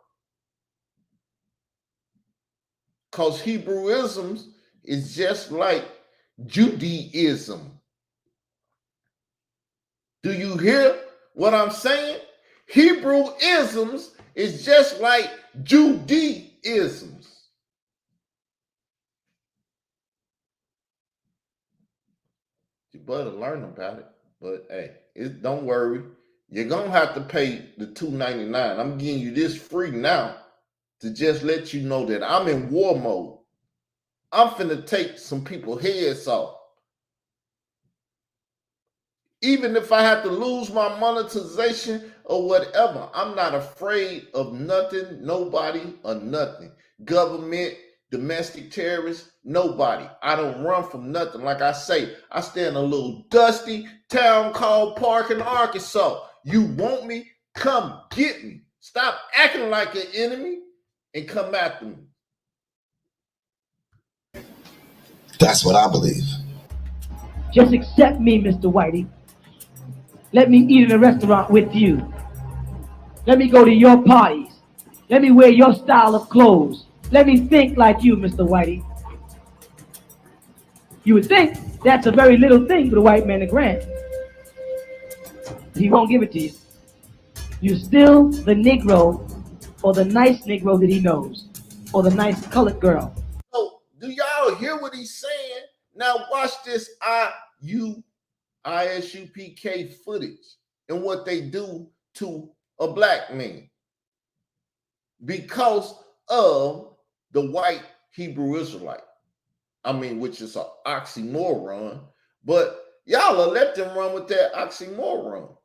Because Hebrewisms is just like Judaism. Do you hear what I'm saying? Hebrewisms is just like Judaisms. You better learn about it. But hey, don't worry. You're going to have to pay the $2.99. I'm giving you this free now to just let you know that I'm in war mode. I'm finna take some people's heads off. Even if I have to lose my monetization or whatever, I'm not afraid of nothing, nobody, or nothing. Government, domestic terrorists, nobody. I don't run from nothing. Like I say, I stay in a little dusty town called Park in Arkansas. You want me? Come get me. Stop acting like an enemy and come after me. That's what I believe. Just accept me, Mr. Whitey. Let me eat in a restaurant with you. Let me go to your parties. Let me wear your style of clothes. Let me think like you, Mr. Whitey. You would think that's a very little thing for the white man to grant. He won't give it to you. You're still the Negro, or the nice Negro that he knows, or the nice colored girl. So, do y'all hear what he's saying? Now watch this ISUPK footage and what they do to a black man because of the white Hebrew Israelite. I mean, which is an oxymoron, but y'all will let them run with that oxymoron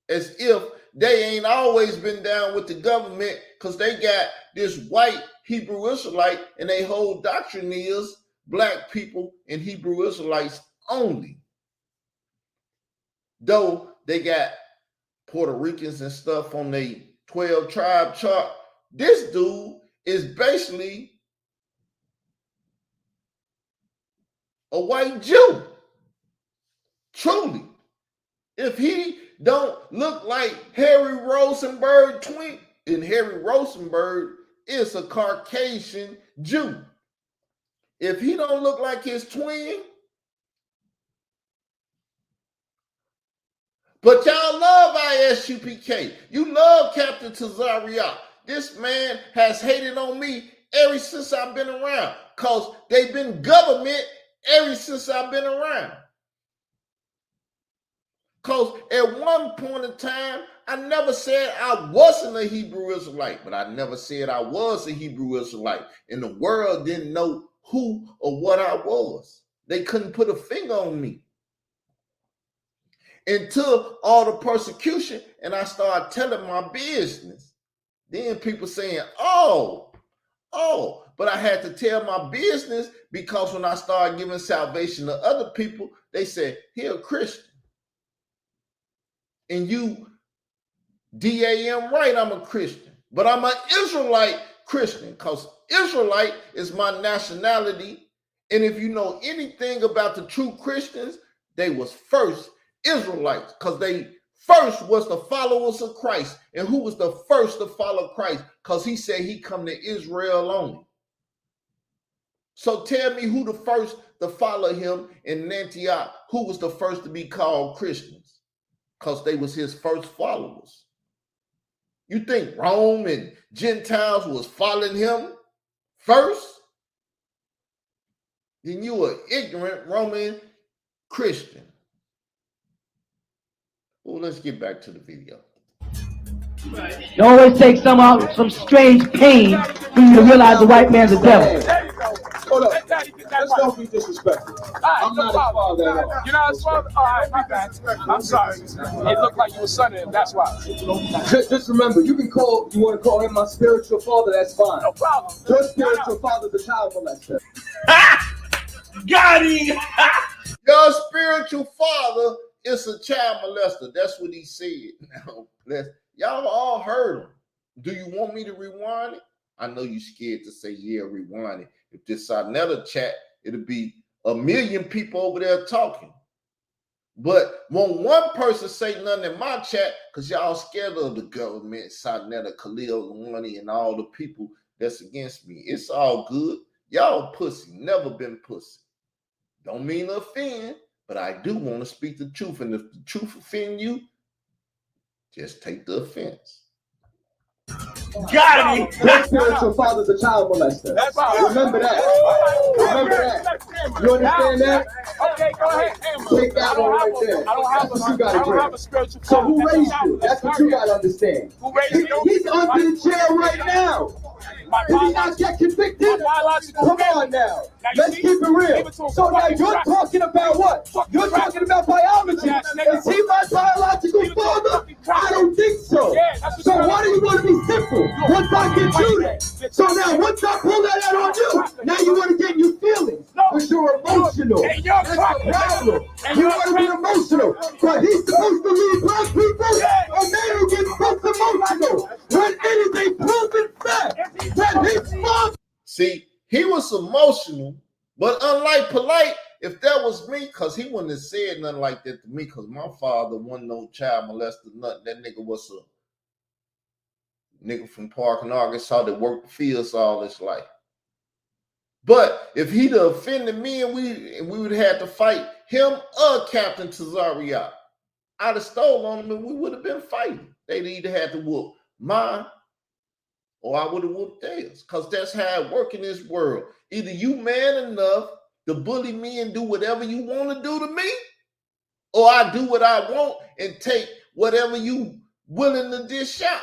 as if they ain't always been down with the government because they got this white Hebrew Israelite and their whole doctrine is black people and Hebrew Israelites only. Though they got Puerto Ricans and stuff on their 12 tribe chart, this dude is basically a white Jew. Truly. If he don't look like Harry Rosenberg twin, and Harry Rosenberg is a Caucasian Jew. If he don't look like his twin, but y'all love ISUPK. You love Captain Tazariak. This man has hated on me ever since I've been around, because they've been government ever since I've been around. Because at one point in time, I never said I wasn't a Hebrew Israelite, but I never said I was a Hebrew Israelite. And the world didn't know who or what I was. They couldn't put a finger on me. Until all the persecution, and I started telling my business. Then people saying, oh, but I had to tell my business, because when I started giving salvation to other people, they said, he a Christian. And you damn right I'm a Christian. But I'm an Israelite Christian, because Israelite is my nationality. And if you know anything about the true Christians, they was first Israelites, because they first was the followers of Christ. And who was the first to follow Christ? Because he said he come to Israel only. So tell me who the first to follow him in Antioch, who was the first to be called Christians? Because they was his first followers. You think Rome and Gentiles was following him first? Then you an ignorant Roman Christian. Well, let's get back to the video. It always takes some strange pain for you to realize the white man's a devil. Hold up. Let's don't be disrespectful. I'm not his father at all. You're not his father? All right, my bad. I'm sorry. It looked like you were son of him, that's why. Just remember, you want to call him my spiritual father, that's fine. No problem. Your spiritual father's a child molester. Got him! Your spiritual father is a child molester. That's what he said. Now, y'all all heard him. Do you want me to rewind it? I know you're scared to say, yeah, rewind it. If this another chat, it'll be a million people over there talking. But when one person say nothing in my chat, because y'all scared of the government, Sarnetta, Khalil, Lawani, and all the people that's against me. It's all good. Y'all pussy, never been pussy. Don't mean to offend, but I do want to speak the truth. And if the truth offend you, just take the offense. Got him! Your spiritual father's a child molester. Remember that. Remember that. You understand that? Okay, go ahead. Take that one right there. That's what you got to do. A spiritual So who raised you? That's what you got to understand. Who raised you? He's under the jail right now. Did he not get convicted? Come on now. Let's keep it real. So now you're talking about what? You're talking about biology. Is he my biological father? I don't think so. So why do you want to be simple? Once I get you there. So now once I pull that out on you, now you want to get in your feelings. Because you're emotional. That's the problem. You want to be emotional. But he's supposed to lead black people, a man who gets both emotional. When anything proven fact that his father. See, he was emotional, but unlike polite, if that was me, because he wouldn't have said nothing like that to me, because my father wasn't no child molester, nothing. That nigga was a nigga from Park in Arkansas that worked the fields all his life. But if he'd have offended me and we would have had to fight him or Captain Tazariak, I'd have stole on him and we would have been fighting. They'd either had to whoop mine or I would have whooped theirs, because that's how it works in this world. Either you man enough to bully me and do whatever you want to do to me, or I do what I want and take whatever you willing to dish out.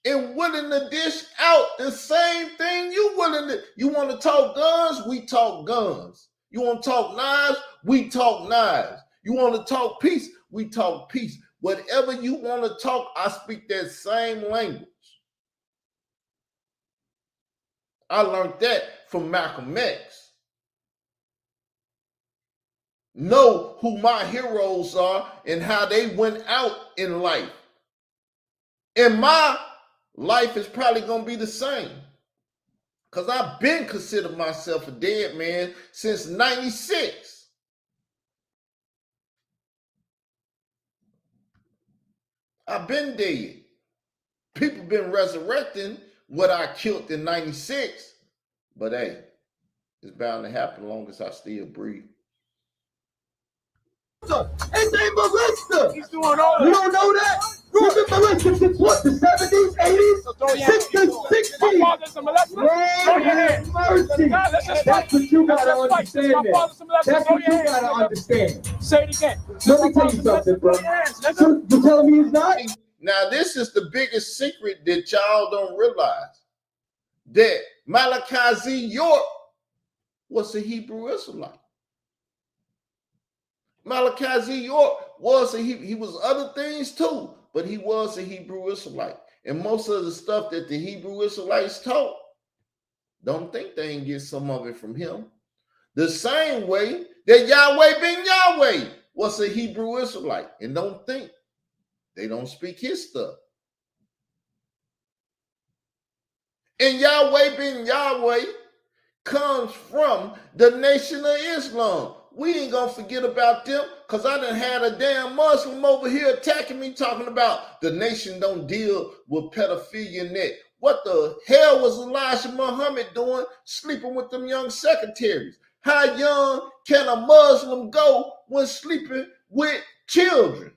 And willing to dish out the same thing you willing to. You want to talk guns? We talk guns. You want to talk knives? We talk knives. You want to talk peace? We talk peace. Whatever you want to talk, I speak that same language. I learned that from Malcolm X. Know who my heroes are and how they went out in life. And my life is probably going to be the same. Because I've been considered myself a dead man since 96. I've been dead. People been resurrecting what I killed in 96. But hey, it's bound to happen as long as I still breathe. It's a Melissa. He's doing all You that. don't know that? You've been molested since what? The 70s, 80s? So throw your hands. 60s, My 60s? father's a molester. Throw your hands. Mercy. God, let's just That's fight. what you Let's gotta just fight. Since understand. my father's a molester, That's throw what your you hands. gotta understand. Say it again. Let me tell you something, bro. So you telling me he's not? Now, this is the biggest secret that y'all don't realize. That Malachi Z. York was a Hebrew Israelite. Malachi Z. York was he was other things too, but he was a Hebrew Israelite. And most of the stuff that the Hebrew Israelites taught, don't think they ain't get some of it from him. The same way that Yahweh ben Yahweh was a Hebrew Israelite. And don't think they don't speak his stuff. And Yahweh ben Yahweh comes from the Nation of Islam. We ain't gonna forget about them, because I done had a damn Muslim over here attacking me, talking about the nation don't deal with pedophilia and that. What the hell was Elijah Muhammad doing sleeping with them young secretaries? How young can a Muslim go when sleeping with children?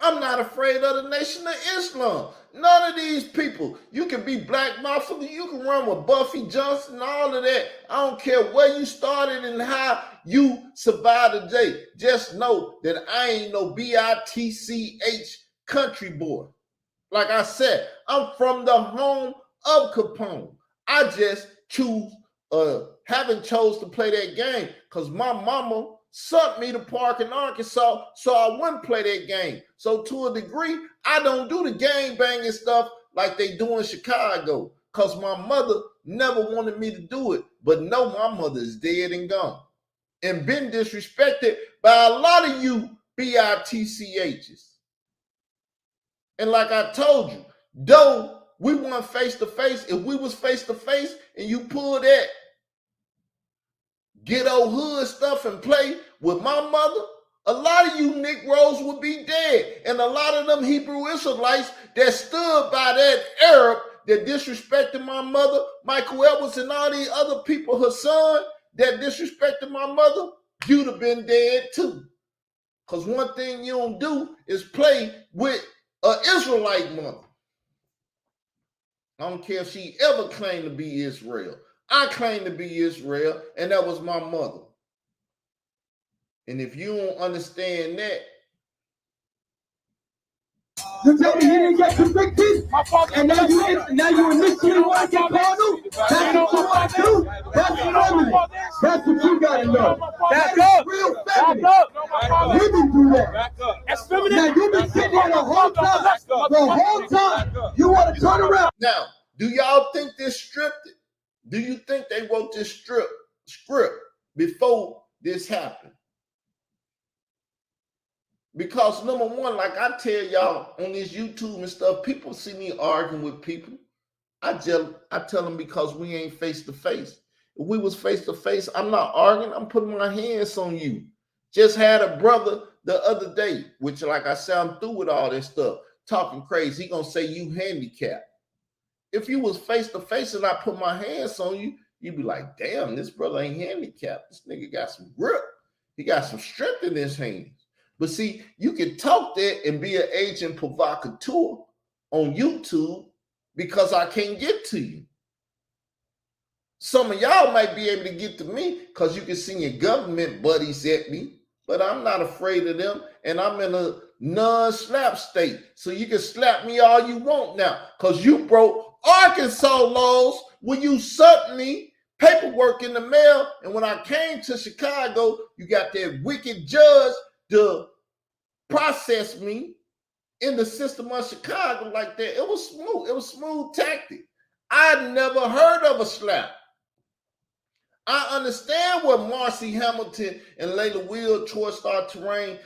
I'm not afraid of the Nation of Islam. None of these people. You can be Black Mafia, you can run with Buffy Johnson and all of that. I don't care where you started and how you survived the day. Just know that I ain't no bitch country boy. Like I said, I'm from the home of Capone. I just haven't chose to play that game because my mama sent me to park in Arkansas so I wouldn't play that game. So to a degree, I don't do the gang banging stuff like they do in Chicago because my mother never wanted me to do it. But no, my mother is dead and gone and been disrespected by a lot of you bitchs. And like I told you, though we weren't face to face, if we was face to face and you pull that ghetto hood stuff and play with my mother, a lot of you Negroes would be dead. And a lot of them Hebrew Israelites that stood by that Arab that disrespected my mother, Michael Edwards and all these other people, her son, that disrespected my mother, you'd have been dead too. Because one thing you don't do is play with an Israelite mother. I don't care if she ever claimed to be Israel. I claim to be Israel, and that was my mother. And if you don't understand that, You tell me he didn't get convicted, and now you initially want to get carnal? That's what you want to do? That's feminine. That's what you got to know. That is real feminine. Women do that. That's feminine. Now you've been sitting here the whole time. You want to turn around. now, do y'all think this scripted? Do you think they wrote this script before this happened? Because number one, like I tell y'all on this YouTube and stuff, people see me arguing with people. I tell them because we ain't face to face. If we was face to face, I'm not arguing. I'm putting my hands on you. Just had a brother the other day, which like I said, I'm through with all this stuff, talking crazy. He gonna say you handicapped. If you was face to face and I put my hands on you, you'd be like, damn, this brother ain't handicapped. This nigga got some grip. He got some strength in his hands. But see, you can talk that and be an agent provocateur on YouTube because I can't get to you. Some of y'all might be able to get to me because you can send your government buddies at me, but I'm not afraid of them, and I'm in a non-slap state. So you can slap me all you want now because you broke Arkansas laws when you sent me paperwork in the mail, and when I came to Chicago, you got that wicked judge to process me in the system of Chicago like that. It was smooth. It was smooth tactic. I'd never heard of a slap. I understand what Marcy Hamilton and Layla Will, Troy Star Terrain,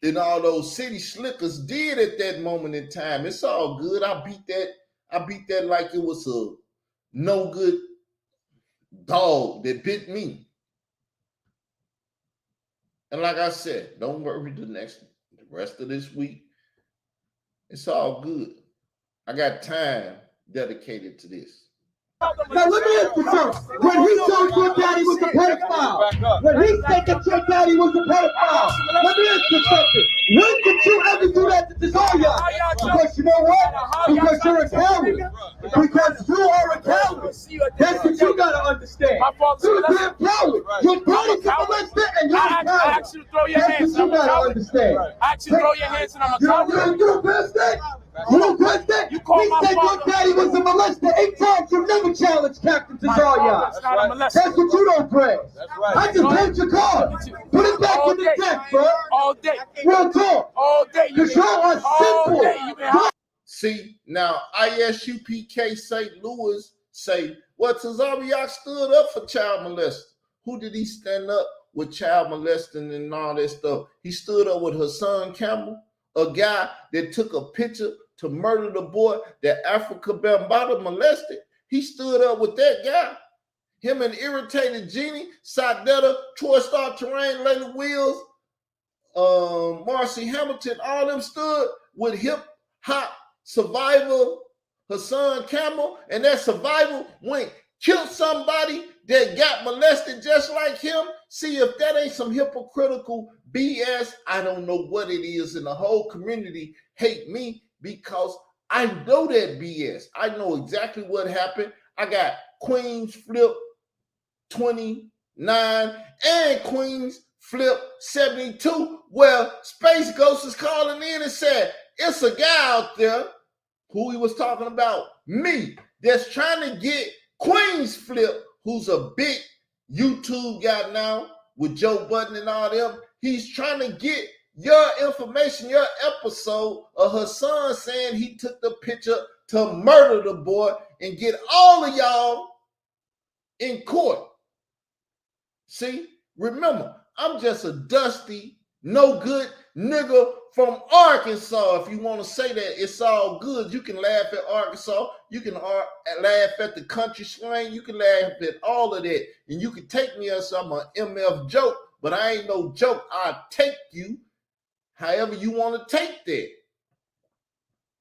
and all those city slickers did at that moment in time. It's all good. I beat that like it was a no good dog that bit me. And like I said, don't worry the rest of this week. It's all good. I got time dedicated to this. Now let me ask you something. When he told your daddy was a pedophile, when he said that your daddy was a pedophile, let me ask you something. When did you ever do that to Desire? Because you know what? Because you're a coward. Because you are a coward. That's what you gotta understand. You're a damn coward. Your daddy's a molester and you're a coward. I asked you to throw your hands. That's what you gotta understand. I asked you to throw your hands and I'm a coward. You don't pass that? You don't pass that? He said your daddy was a molester 8 times. You never challenged Captain Tazaria. That's what you don't grasp. I just played your card. Put it back in the deck, bro. All day. Real talk. All day. Because y'all are simple. See, now ISUPK St. Louis say, well, Tazaria stood up for child molesting. Who did he stand up with child molesting and all that stuff? He stood up with Hassan Campbell, a guy that took a picture to murder the boy that Africa Bambaataa molested. He stood up with that guy. Him and Irritated Genie, Sadetta, Troy Star Terrain, Layla Wills, Marcy Hamilton, all them stood with hip hop survivor Hassan Campbell, and that survivor went killed somebody that got molested just like him. See, if that ain't some hypocritical BS, I don't know what it is. And the whole community hate me because I know that BS. I know exactly what happened. I got Queens Flip 29 and Queens Flip 72. Well, Space Ghost is calling in and said, it's a guy out there who he was talking about, me, that's trying to get Queens Flip, who's a big YouTube guy now with Joe Budden and all them. He's trying to get your information, your episode of Hassan saying he took the picture to murder the boy and get all of y'all in court. See, remember, I'm just a dusty, no good nigga from Arkansas. If you want to say that, it's all good. You can laugh at Arkansas. You can laugh at the country slang. You can laugh at all of that. And you can take me as I'm an MF joke, but I ain't no joke. I'll take you however you want to take that.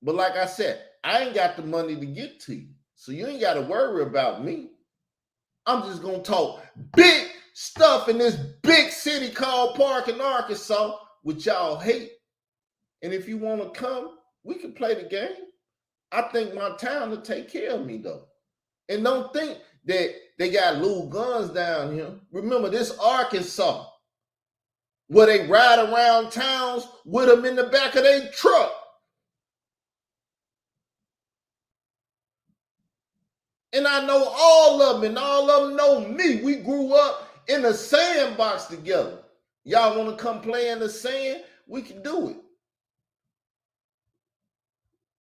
But like I said, I ain't got the money to get to you. So you ain't got to worry about me. I'm just going to talk big stuff in this big city called Parkin, Arkansas, which y'all hate. And if you want to come, we can play the game. I think my town will take care of me, though. And don't think that they got little guns down here. Remember, this Arkansas, where they ride around towns with them in the back of their truck. And I know all of them, and all of them know me. We grew up in a sandbox together. Y'all want to come play in the sand? We can do it.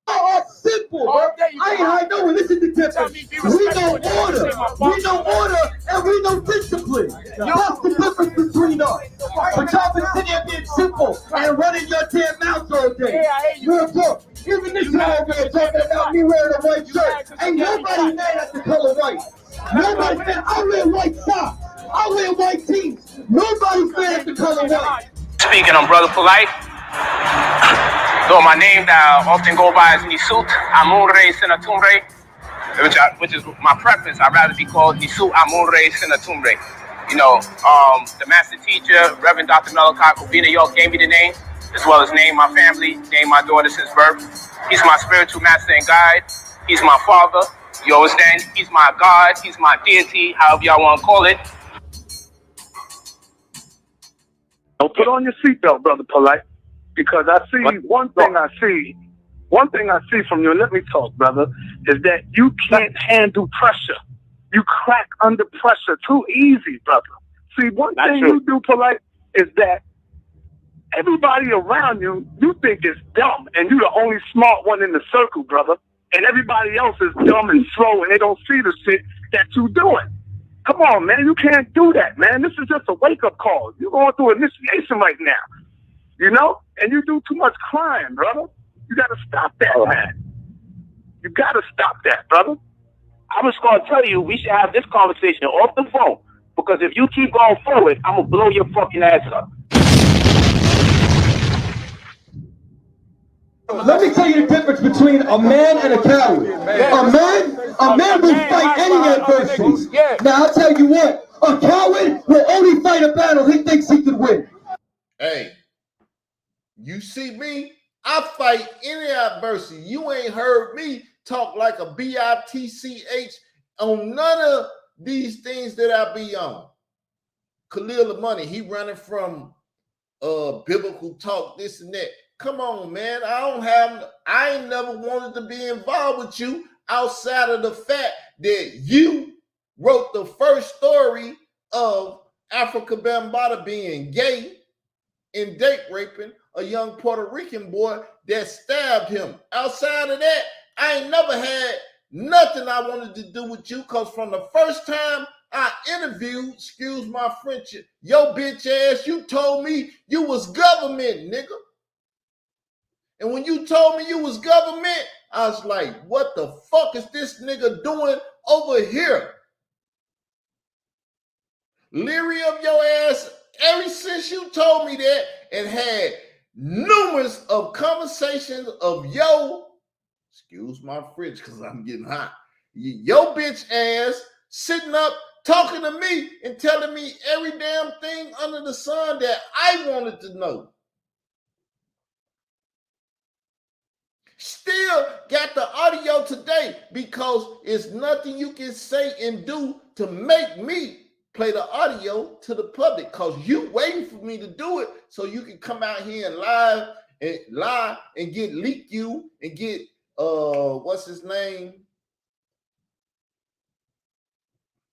Are simple, bro. I know. Listen to difference. We know order. We know order and we know discipline. That's the difference between us. But y'all been sitting here being simple and running your damn mouth all day. Real talk. Even this guy over here talking about me wearing a white shirt. Ain't nobody mad at the color white. Nobody said I wear white socks. I wear white tees. Nobody's mad at the color white. Speaking on Brother Polite, though my name that I often go by is Nisut Amunre Sinatumre, which is my preference. I'd rather be called Nisut Amunre Sinatumre. You know, the master teacher, Reverend Dr. Malachi Kobina York, gave me the name, as well as name my family, name my daughter since birth. He's my spiritual master and guide. He's my father. You understand? He's my God. He's my deity, however y'all want to call it. Don't put on your seatbelt, Brother Polite, because I see one thing I see from you, and let me talk, brother, is that you can't handle pressure. You crack under pressure too easy, brother. See, one thing you do, Polite, is that everybody around you, you think is dumb, and you're the only smart one in the circle, brother. And everybody else is dumb and slow, and they don't see the shit that you doing. Come on, man. You can't do that, man. This is just a wake-up call. You're going through initiation right now. you know? And you do too much crying, brother. You got to stop that, man. You got to stop that, brother. I was going to tell you, we should have this conversation off the phone, because if you keep going forward, I'm going to blow your fucking ass up. Let me tell you the difference between a man and a coward. A man will fight any adversity. Now, I'll tell you what, a coward will only fight a battle he thinks he could win. Hey, you see me? I fight any adversity. You ain't heard me talk like a bitch on none of these things that I be on. Khalil the Money, he running from biblical talk, this and that. Come on, man. I ain't never wanted to be involved with you outside of the fact that you wrote the first story of Africa Bambaataa being gay and date raping a young Puerto Rican boy that stabbed him. Outside of that, I ain't never had nothing I wanted to do with you, because from the first time I interviewed, excuse my French, your bitch ass, you told me you was government, nigga. And when you told me you was government, I was like, what the fuck is this nigga doing over here? Leery of your ass ever since you told me that, and had numerous of conversations of excuse my French because I'm getting hot, your bitch ass sitting up talking to me and telling me every damn thing under the sun that I wanted to know. Still got the audio today because it's nothing you can say and do to make me play the audio to the public, because you waiting for me to do it so you can come out here and lie and get leak you and get what's his name,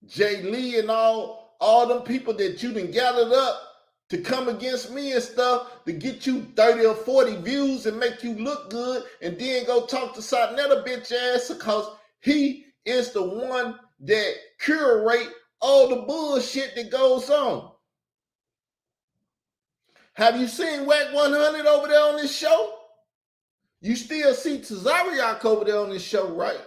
Jay Lee and all them people that you done gathered up to come against me and stuff to get you 30 or 40 views and make you look good, and then go talk to Satnetta bitch ass because he is the one that curate all the bullshit that goes on. Have you seen Wack 100 over there on this show? You still see Tazariak over there on this show, right?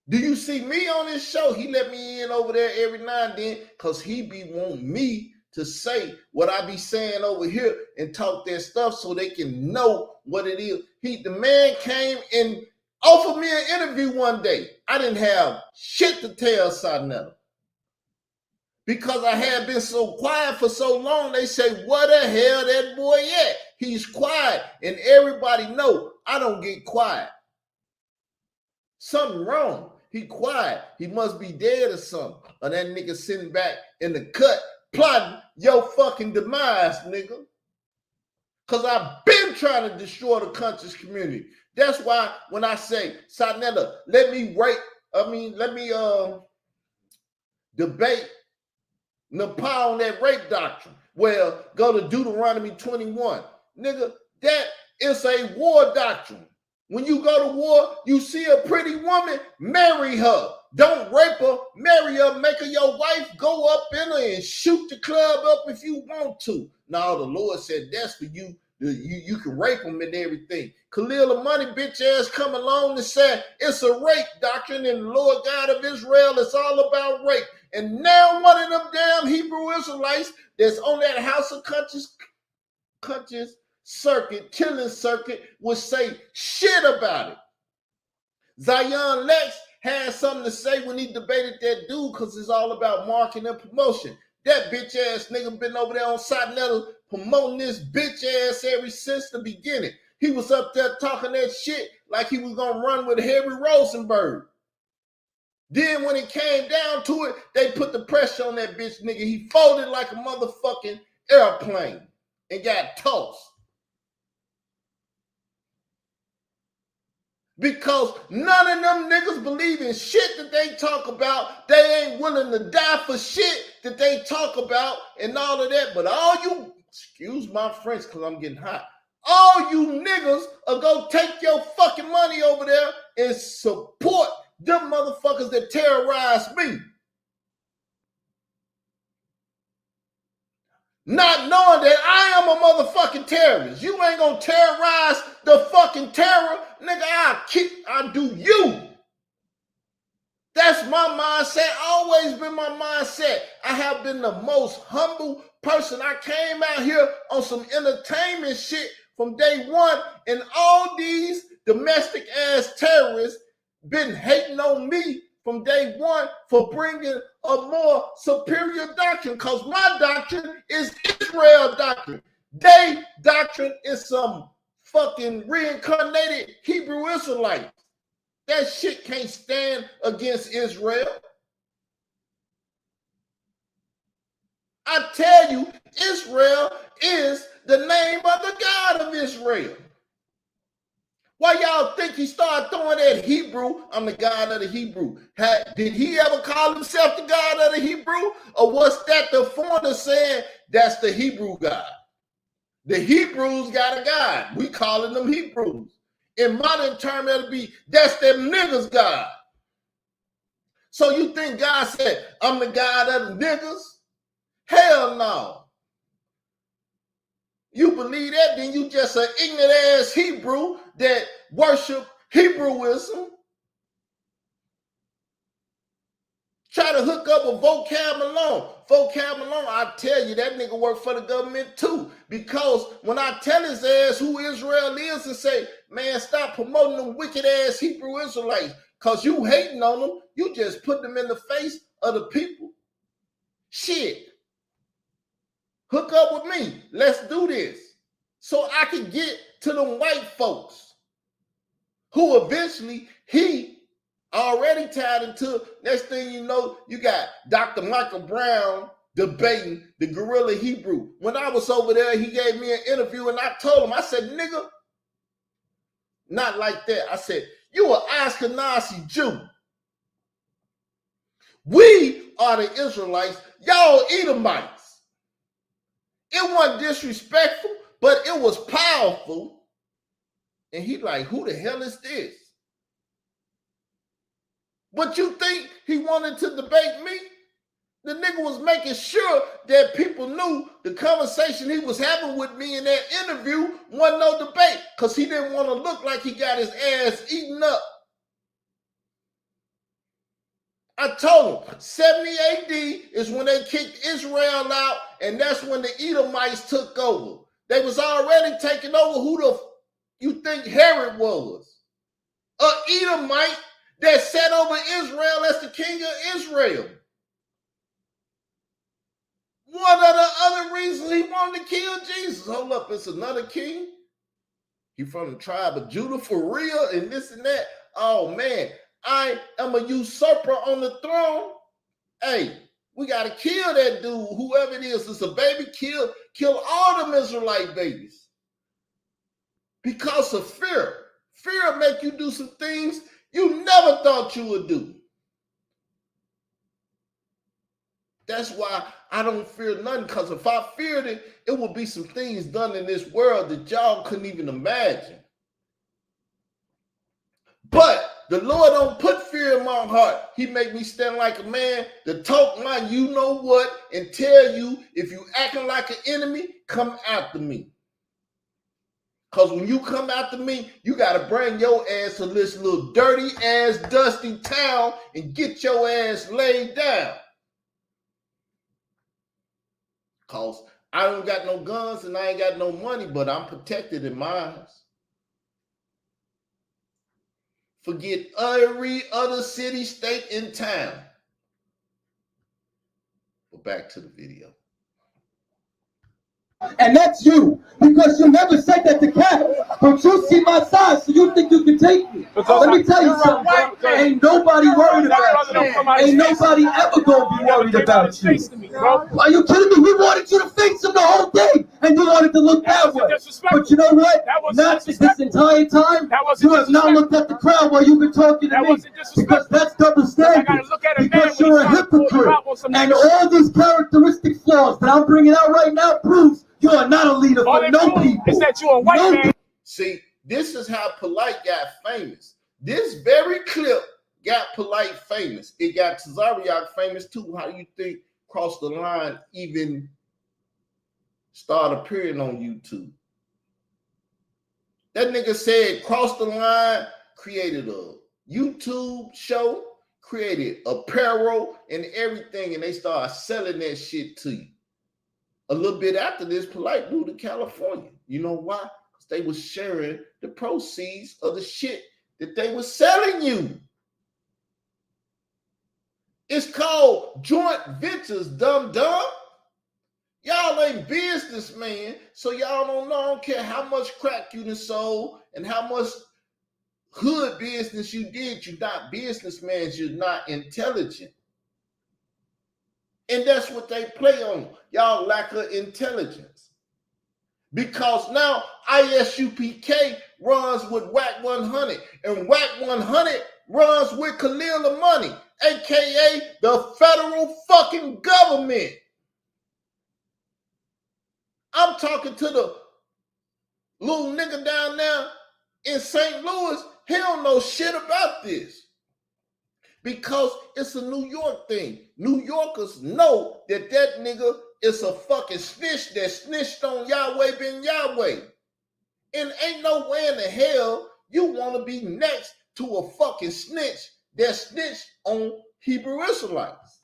Do you see me on this show? He let me in over there every now and then because he be wanting me to say what I be saying over here and talk that stuff so they can know what it is. The man came and offered me an interview one day. I didn't have shit to tell Satnetta because I had been so quiet for so long. They say, where the hell that boy at? He's quiet, and everybody know I don't get quiet. Something wrong. He quiet. He must be dead or something. Or that nigga sitting back in the cut plotting your fucking demise, nigga. Because I've been trying to destroy the conscious community. That's why when I say, Satnetta, let me debate Nepal on that rape doctrine. Well, go to Deuteronomy 21. Nigga, that is a war doctrine. When you go to war, you see a pretty woman, marry her. Don't rape her, marry her, make her your wife, go up in her and shoot the club up if you want to. No, the Lord said that's for you. You can rape them and everything. Khalil the Money bitch ass come along and said it's a rape doctrine, and the Lord God of Israel is all about rape. And now one of them damn Hebrew Israelites that's on that House of Conscious circuit, killing circuit, would say shit about it. Zion Lex had something to say when he debated that dude because it's all about marketing and promotion. That bitch ass nigga been over there on Satnetta promoting this bitch ass ever since the beginning. He was up there talking that shit like he was gonna run with Harry Rosenberg. Then when it came down to it, they put the pressure on that bitch nigga. He folded like a motherfucking airplane and got tossed. Because none of them niggas believe in shit that they talk about. They ain't willing to die for shit that they talk about and all of that. But all you, excuse my French because I'm getting hot, all you niggas are go take your fucking money over there and support them motherfuckers that terrorize me. not knowing that I am a motherfucking terrorist. You ain't gonna terrorize the fucking terror. Nigga, I'll do you. That's my mindset, always been my mindset. I have been the most humble person. I came out here on some entertainment shit from day one, and all these domestic ass terrorists been hating on me from day one for bringing a more superior doctrine, because my doctrine is Israel Doctrine. They doctrine is some fucking reincarnated Hebrew Israelites. That shit can't stand against Israel. I tell you, Israel is the name of the God of Israel. Why y'all think he started throwing that Hebrew? I'm the God of the Hebrew. Did he ever call himself the God of the Hebrew? Or was that the foreigner saying that's the Hebrew God? The Hebrews got a God. We calling them Hebrews. In modern term, it'll be, that's them niggas' God. So you think God said, I'm the God of the niggas? Hell no. You believe that, then you just an ignorant ass Hebrew that worship Hebrewism. Try to hook up a vocab alone. Vocab alone, I tell you, that nigga work for the government too. Because when I tell his ass who Israel is and say, man, stop promoting them wicked ass Hebrew Israelites, because you hating on them, you just put them in the face of the people. Shit. Hook up with me. Let's do this. So I can get to them white folks who eventually he already tied into. Next thing you know, you got Dr. Michael Brown debating the Guerrilla Hebrew. When I was over there, he gave me an interview and I told him, I said, nigga, not like that. I said, you an Ashkenazi Jew. We are the Israelites. Y'all Edomites. It wasn't disrespectful, but it was powerful. And he like, who the hell is this? But you think he wanted to debate me? The nigga was making sure that people knew the conversation he was having with me in that interview wasn't no debate, because he didn't want to look like he got his ass eaten up. I told him 70 AD is when they kicked Israel out, and that's when the Edomites took over. They was already taking over. Who the you think Herod was? An Edomite that set over Israel as the king of Israel. One of the other reasons he wanted to kill Jesus. Hold up, it's another king? He from the tribe of Judah for real and this and that? Oh man, I am a usurper on the throne. Hey, we got to kill that dude, whoever it is. It's a baby, kill all them Israelite babies. Because of fear. Fear make you do some things you never thought you would do. That's why I don't fear nothing, because if I feared it, it would be some things done in this world that y'all couldn't even imagine. But the Lord don't put fear in my heart. He make me stand like a man to talk my you know what and tell you, if you acting like an enemy, come after me. Because when you come after me, you got to bring your ass to this little dirty ass, dusty town and get your ass laid down. Because I don't got no guns and I ain't got no money, but I'm protected in mine. Forget every other city, state, and town. But back to the video. And that's you, because you never said that to Cat. But you see my size, so you think you can take me. Let me tell you something, bro. Ain't nobody worried about you. Ain't nobody ever gonna be worried about you. Are you kidding me? We wanted you to face him the whole day, and you wanted to look that way. But you know what? Not this entire time, you have not looked at the crowd while you've been talking to me, because that's double standards. Because you're a hypocrite, and all these characteristic flaws that I'm bringing out right now proves you are not a leader for no people. Is that you a white man? See, this is how Polite got famous. This very clip got Polite famous. It got Tazariak famous too. How do you think crossed the line even started appearing on YouTube. That nigga said cross the line, created a YouTube show, created apparel and everything, and they started selling that shit to you. A little bit after this, Polite moved to California. You know why? Because they was sharing the proceeds of the shit that they were selling you. It's called joint ventures, dumb. Y'all ain't businessmen, so y'all don't know. I don't care how much crack you done sold and how much hood business you did. You're not businessmen. You're not intelligent. And that's what they play on. Y'all lack of intelligence. Because now ISUPK runs with WAC 100, and WAC 100 runs with Khalil Money, aka the federal fucking government. I'm talking to the little nigga down there in St. Louis. He don't know shit about this because it's a New York thing. New Yorkers know that that nigga is a fucking snitch that snitched on Yahweh ben Yahweh. And ain't no way in the hell you want to be next to a fucking snitch that snitched on Hebrew Israelites.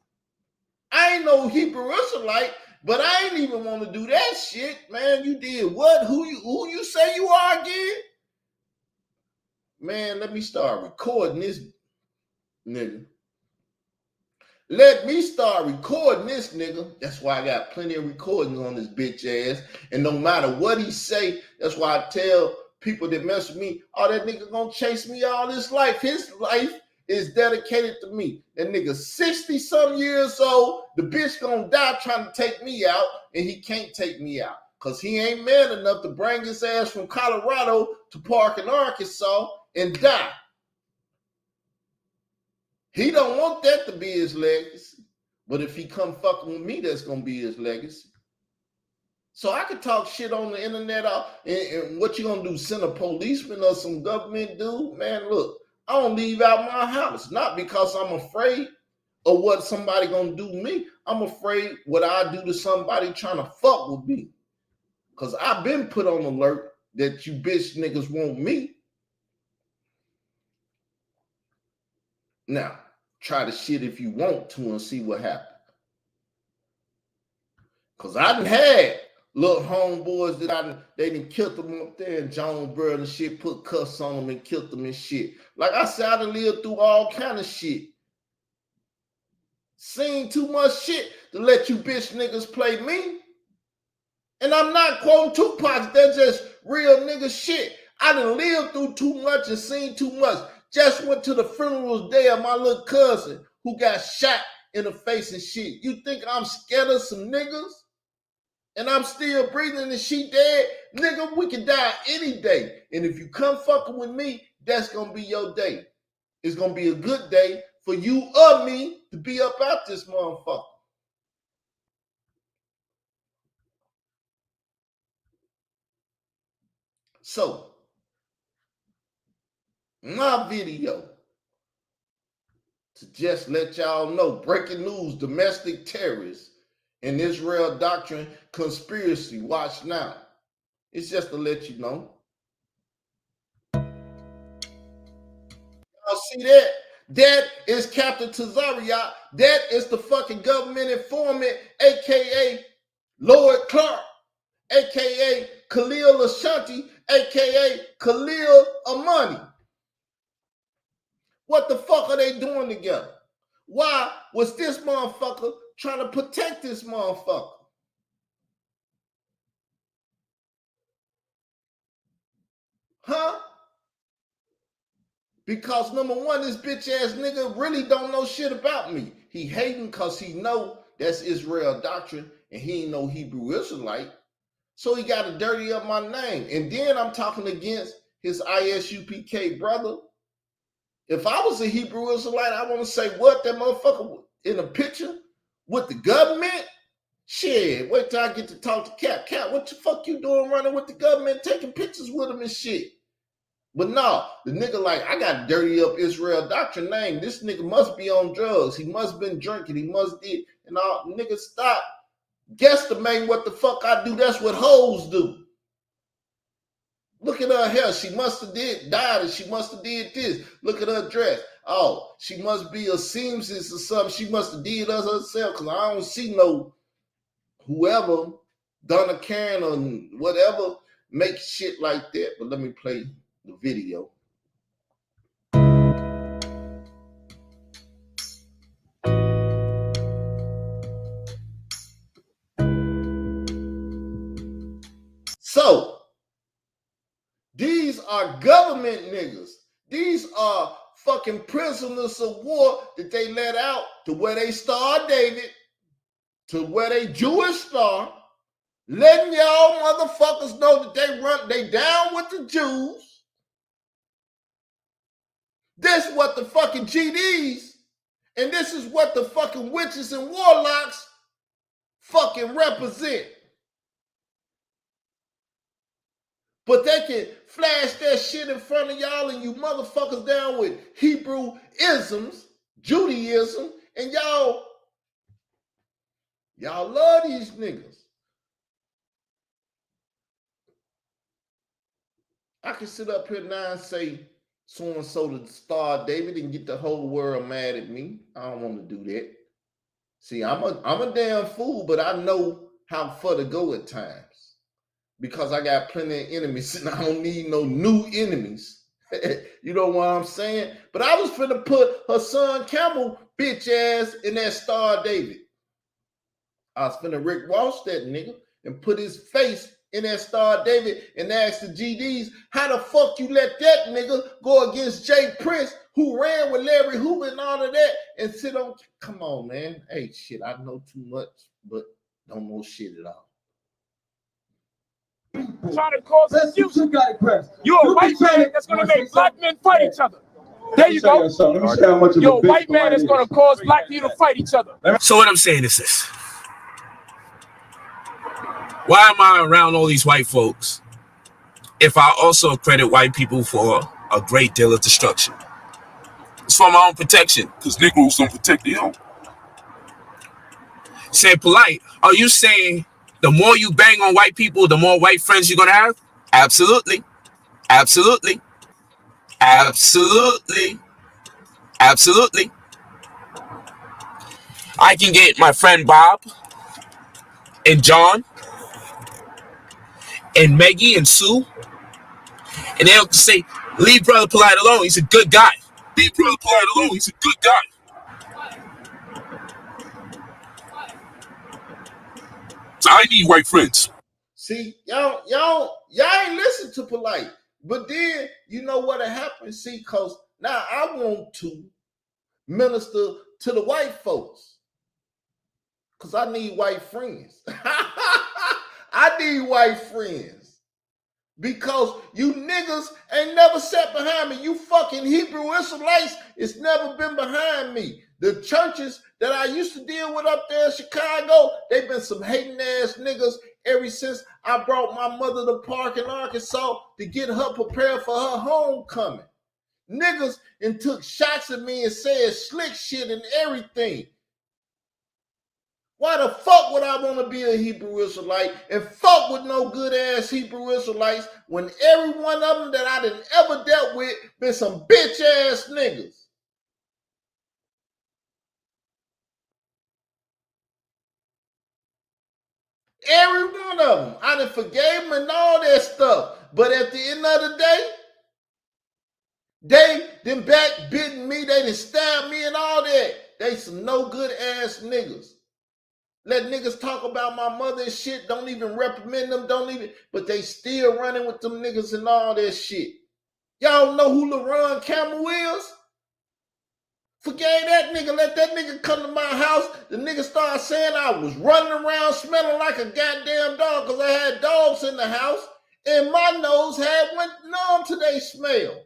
I ain't no Hebrew Israelite, but I ain't even want to do that shit, man. You did what? Who you say you are again? Man, let me start recording this nigga. Let me start recording this nigga. That's why I got plenty of recordings on this bitch ass. And no matter what he say, that's why I tell people that mess with me, oh, that nigga gonna chase me all his life. His life is dedicated to me. That nigga 60-some years old, the bitch gonna die trying to take me out, and he can't take me out. Because he ain't man enough to bring his ass from Colorado to park in Arkansas and die. He don't want that to be his legacy. But if he come fucking with me, that's going to be his legacy. So I could talk shit on the internet. And what you going to do, send a policeman or some government dude? Man, look, I don't leave out my house. Not because I'm afraid of what somebody going to do to me. I'm afraid what I do to somebody trying to fuck with me. Because I've been put on alert that you bitch niggas want me. Now, try the shit if you want to and see what happens. Because I done had little homeboys that they done killed them up there in Jonesboro and shit, put cuffs on them and killed them and shit. Like I said, I done lived through all kind of shit. Seen too much shit to let you bitch niggas play me. And I'm not quoting Tupac, that's just real nigga shit. I done lived through too much and seen too much. Just went to the funeral day of my little cousin who got shot in the face and shit. You think I'm scared of some niggas? And I'm still breathing and she dead? Nigga, we can die any day. And if you come fucking with me, that's going to be your day. It's going to be a good day for you or me to be up out this motherfucker. So, my video to just let y'all know, breaking news, domestic terrorists and Israel Doctrine conspiracy. Watch now. It's just to let you know. Y'all see that? That is Captain Tazariot. That is the fucking government informant, a.k.a. Lloyd Clark, a.k.a. Khalil Ashanti, a.k.a. Khalil Amani. What the fuck are they doing together? Why was this motherfucker trying to protect this motherfucker? Huh? Because number one, this bitch ass nigga really don't know shit about me. He hating because he know that's Israel Doctrine and he ain't no Hebrew Israelite. So he got to dirty up my name. And then I'm talking against his ISUPK brother. If I was a Hebrew Israelite, I want to say what that motherfucker in a picture with the government. Shit, wait till I get to talk to Cap. Cap, what the fuck you doing running with the government, taking pictures with him and shit? But no, the nigga like, I got to dirty up Israel Doctrine name. This nigga must be on drugs. He must been drinking. He must did. And all nigga stop guesstimate what the fuck I do. That's what hoes do. Look at her hair. She must have died and she must have did this. Look at her dress. Oh, she must be a seamstress or something. She must have did us herself because I don't see no whoever Donna Karen or whatever make shit like that. But let me play the video. So, these are government niggas. These are fucking prisoners of war that they let out to where they Star David, to where they Jewish Star, letting y'all motherfuckers know that they down with the Jews. This what the fucking GDs, and this is what the fucking witches and warlocks fucking represent. But they can flash that shit in front of y'all and you motherfuckers down with Hebrew-isms, Judaism, and y'all love these niggas. I can sit up here now and say so-and-so to Star David and get the whole world mad at me. I don't want to do that. See, I'm a damn fool, but I know how far to go at times. Because I got plenty of enemies and I don't need no new enemies. You know what I'm saying? But I was finna put her son Campbell bitch ass in that Star David. I was finna Rick Ross that nigga and put his face in that Star David and ask the GDs, how the fuck you let that nigga go against Jay Prince, who ran with Larry Hoover and all of that, and sit on, come on, man. Hey, shit, I know too much, but don't know shit at all. Trying to cause confusion. You're a white man that's going to make black men fight each other. There you go. You're a white man that's going to cause black people to fight each other. So what I'm saying is this. Why am I around all these white folks if I also credit white people for a great deal of destruction? It's for my own protection, because Negroes don't protect their own. Say polite, are you saying the more you bang on white people, the more white friends you're going to have? Absolutely. Absolutely. Absolutely. Absolutely. I can get my friend Bob and John and Maggie and Sue, and they'll say, leave Brother Polite alone. He's a good guy. Leave Brother Polite alone. He's a good guy. So I need white friends. See, y'all ain't listen to Polite. But then, you know what happened? See, because now I want to minister to the white folks. Because I need white friends. I need white friends. Because you niggas ain't never sat behind me. You fucking Hebrew Israelites, it's never been behind me. The churches that I used to deal with up there in Chicago, they've been some hating ass niggas ever since I brought my mother to Park in Arkansas to get her prepared for her homecoming. Niggas and took shots at me and said slick shit and everything. Why the fuck would I want to be a Hebrew Israelite and fuck with no good ass Hebrew Israelites when every one of them that I done ever dealt with been some bitch ass niggas? Every one of them. I done forgave them and all that stuff. But at the end of the day, they done backbitten me, they done stabbed me and all that. They some no good ass niggas. Let niggas talk about my mother and shit, don't even reprimand them, but they still running with them niggas and all that shit. Y'all know who LaRon Campbell is? Forgave that nigga, let that nigga come to my house. The nigga started saying I was running around smelling like a goddamn dog because I had dogs in the house and my nose had went numb to they smell.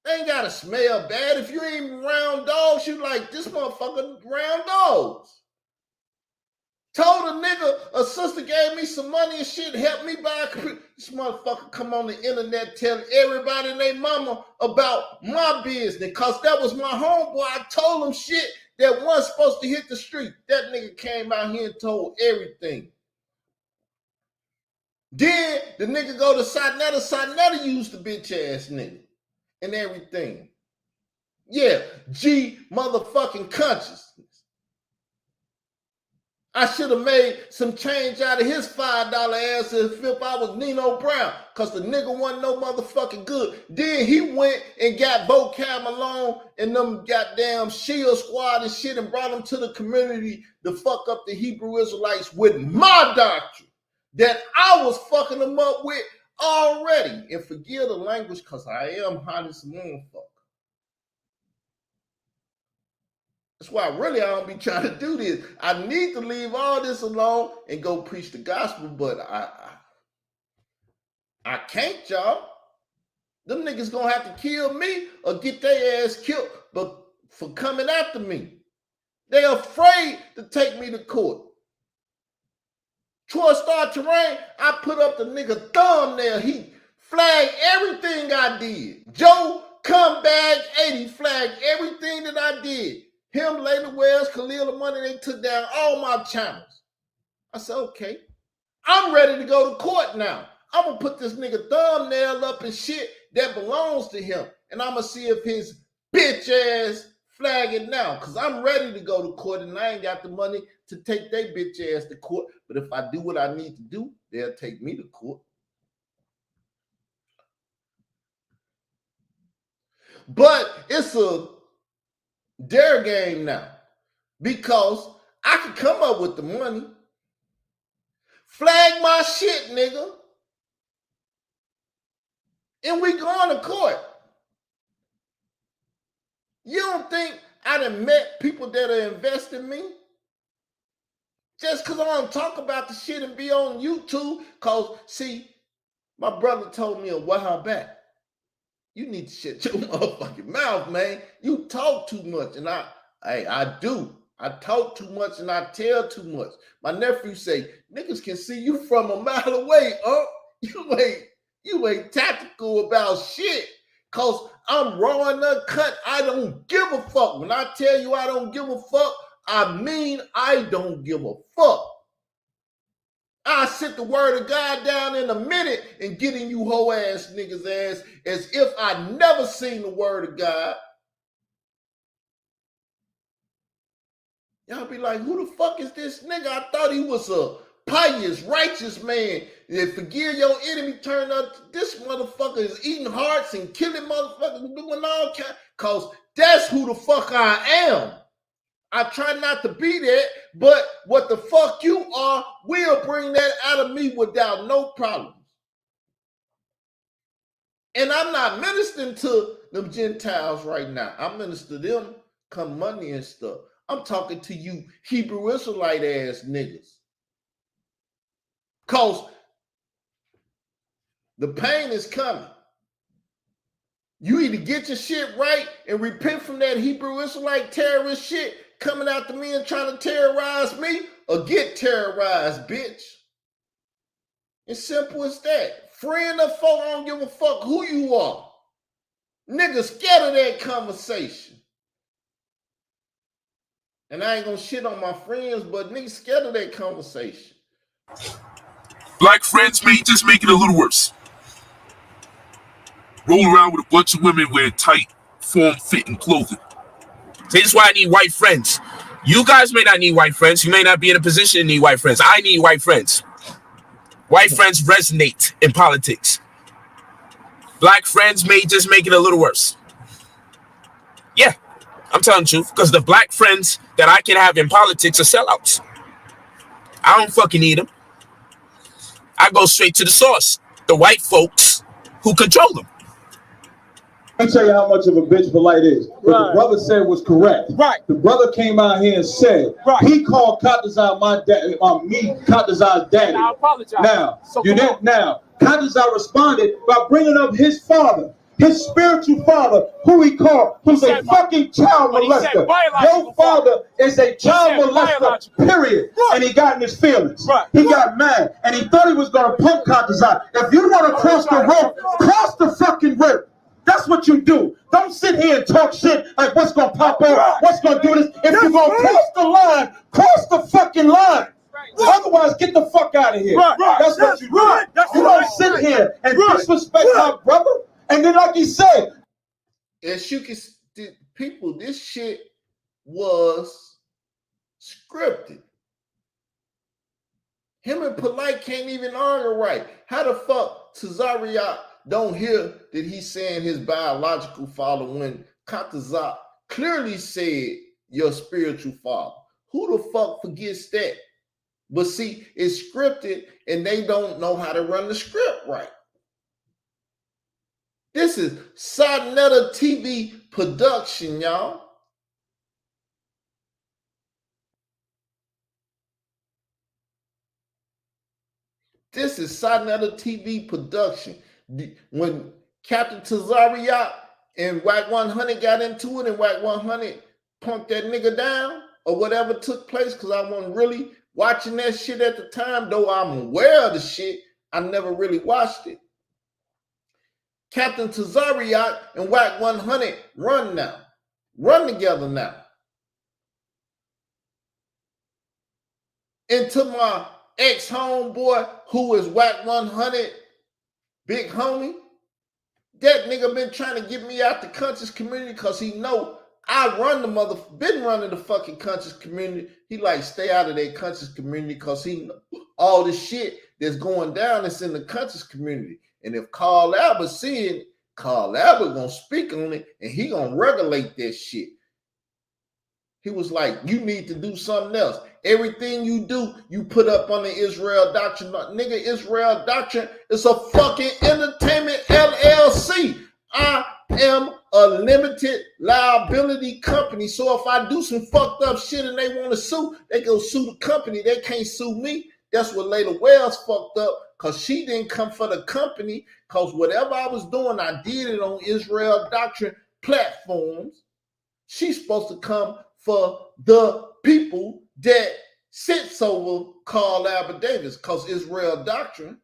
They ain't gotta smell bad. If you ain't around dogs, you like, this motherfucker around dogs. Told a nigga, a sister gave me some money and shit, helped me buy a computer. This motherfucker come on the internet telling everybody and their mama about my business because that was my homeboy. I told him shit that wasn't supposed to hit the street. That nigga came out here and told everything. Then the nigga go to Sinetta. Sinetta used the bitch ass nigga and everything. Yeah, G motherfucking consciousness. I should have made some change out of his $5 ass if I was Nino Brown, because the nigga wasn't no motherfucking good. Then he went and got Vocab Malone and them goddamn Shield Squad and shit and brought them to the community to fuck up the Hebrew Israelites with my doctrine that I was fucking them up with already. And forgive the language, because I am hot as a motherfucker. That's why really I don't be trying to do this. I need to leave all this alone and go preach the gospel, but I can't, y'all. Them niggas gonna have to kill me or get their ass killed but for coming after me. They afraid to take me to court. Troy Star Terrain, I put up the nigga thumbnail. He flagged everything I did. Joe Cumbag 80 flagged everything that I did. Him, Layla Wells, Khalil the Money, they took down all my channels. I said, okay, I'm ready to go to court now. I'm going to put this nigga thumbnail up and shit that belongs to him. And I'm going to see if his bitch ass flag it now. Because I'm ready to go to court and I ain't got the money to take their bitch ass to court. But if I do what I need to do, they'll take me to court. But it's a dare game now, because I can come up with the money, flag my shit, nigga, and we going to court. You don't think I done met people that are investing in me? Just because I don't talk about the shit and be on YouTube, because, see, my brother told me a while back, you need to shut your motherfucking mouth, man. You talk too much, and I do. I talk too much, and I tell too much. My nephew say, niggas can see you from a mile away, You ain't tactical about shit, because I'm raw and uncut. I don't give a fuck. When I tell you I don't give a fuck, I mean I don't give a fuck. I sit the word of God down in a minute and get in you hoe ass niggas ass as if I never seen the word of God. Y'all be like, who the fuck is this nigga? I thought he was a pious, righteous man. And forgive your enemy, turn up. This motherfucker is eating hearts and killing motherfuckers and doing all kinds. Cause that's who the fuck I am. I try not to be that, but what the fuck you are will bring that out of me without no problems. And I'm not ministering to them Gentiles right now. I'm ministering to them come money and stuff. I'm talking to you Hebrew Israelite ass niggas. Because the pain is coming. You either get your shit right and repent from that Hebrew Israelite terrorist shit coming after me and trying to terrorize me, or get terrorized, bitch. It's simple as that. Friend or foe, I don't give a fuck who you are. Niggas scared of that conversation. And I ain't gonna shit on my friends, but niggas scared of that conversation. Black friends may just make it a little worse. Roll around with a bunch of women wearing tight, form-fitting clothing. This is why I need white friends. You guys may not need white friends. You may not be in a position to need white friends. I need white friends. White friends resonate in politics. Black friends may just make it a little worse. Yeah, I'm telling the truth. Because the black friends that I can have in politics are sellouts. I don't fucking need them. I go straight to the source. The white folks who control them. Let me tell you how much of a bitch Polite is. What the brother said was correct. Right. The brother came out here and said, he called Katazar my dad, me Katazar's daddy. I apologize. Now, so you didn't. Now, Katazar responded by bringing up his father, his spiritual father, who he called, who's a fucking child molester. Your father is a child molester, period. And he got in his feelings. He got mad, and he thought he was going to pump Katazar. If you want to cross the road, cross the fucking road. That's That's what you do. Don't sit here and talk shit like what's gonna pop up, what's gonna do this. If you're gonna cross the line, cross the fucking line. Otherwise, get the fuck out of here. That's what you do. You don't sit here and disrespect my brother. And then, like he said, as you can people, this shit was scripted. Him and Polite can't even argue right. How the fuck Tazariak don't hear that he's saying his biological father when Katazak clearly said your spiritual father? Who the fuck forgets that? But see, it's scripted and they don't know how to run the script right. This is Sonetta TV production, y'all. This is Sonetta TV production. When Captain Tazariak and Wack 100 got into it and Wack 100 punked that nigga down or whatever took place, because I wasn't really watching that shit at the time, though I'm aware of the shit, I never really watched it. Captain Tazariak and Wack 100 run now. Run together now. Into my ex-homeboy, who is Wack 100, big homie, that nigga been trying to get me out the conscious community because he know I been running the fucking conscious community. He like, stay out of that conscious community because he know all the shit that's going down that's in the conscious community. And if Carl Albert see it, Carl Albert gonna speak on it and he gonna regulate that shit. He was like, you need to do something else. Everything you do, you put up on the Israel Doctrine. Nigga, Israel Doctrine is a fucking entertainment LLC. I am a limited liability company. So if I do some fucked up shit and they want to sue, they go sue the company. They can't sue me. That's what Layla Wells fucked up, because she didn't come for the company, because whatever I was doing, I did it on Israel Doctrine platforms. She's supposed to come for the people that sits over Carl Albert Davis, because Israel Doctrine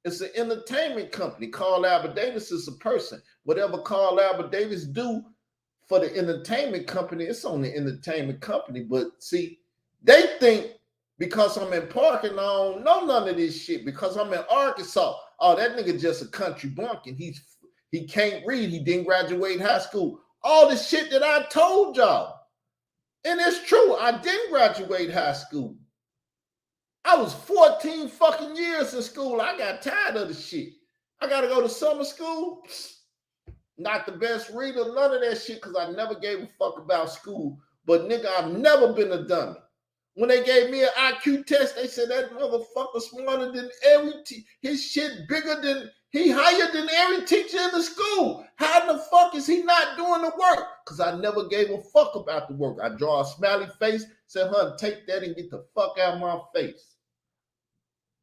is an entertainment company. Carl Albert Davis is a person. Whatever Carl Albert Davis do for the entertainment company, it's on the entertainment company. But see, they think because I'm in Park and I don't know none of this shit, because I'm in Arkansas, oh, that nigga just a country bumpkin. He can't read. He didn't graduate high school. All the shit that I told y'all. And it's true, I didn't graduate high school. I was 14 fucking years in school. I got tired of the shit. I got to go to summer school. Not the best reader, none of that shit, because I never gave a fuck about school. But nigga, I've never been a dummy. When they gave me an IQ test, they said that motherfucker smarter than every his shit bigger than, he higher than every teacher in the school. How in the fuck is he not doing the work? Because I never gave a fuck about the work. I draw a smiley face, said, hun, take that and get the fuck out of my face.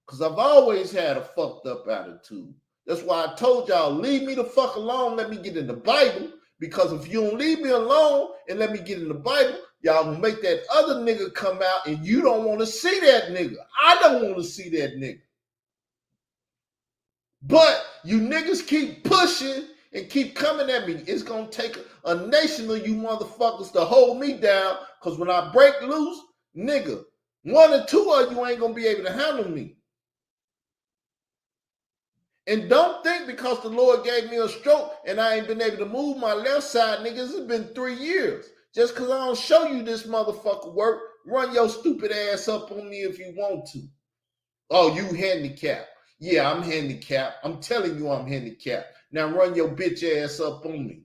Because I've always had a fucked up attitude. That's why I told y'all, leave me the fuck alone, let me get in the Bible. Because if you don't leave me alone and let me get in the Bible, y'all gonna make that other nigga come out and you don't want to see that nigga. I don't want to see that nigga. But you niggas keep pushing and keep coming at me. It's going to take a nation of you motherfuckers to hold me down, because when I break loose, nigga, one or two of you ain't going to be able to handle me. And don't think because the Lord gave me a stroke and I ain't been able to move my left side, niggas, it's been 3 years. Just because I don't show you this motherfucker work, run your stupid ass up on me if you want to. Oh, you handicapped. Yeah, I'm handicapped. I'm telling you I'm handicapped. Now run your bitch ass up on me.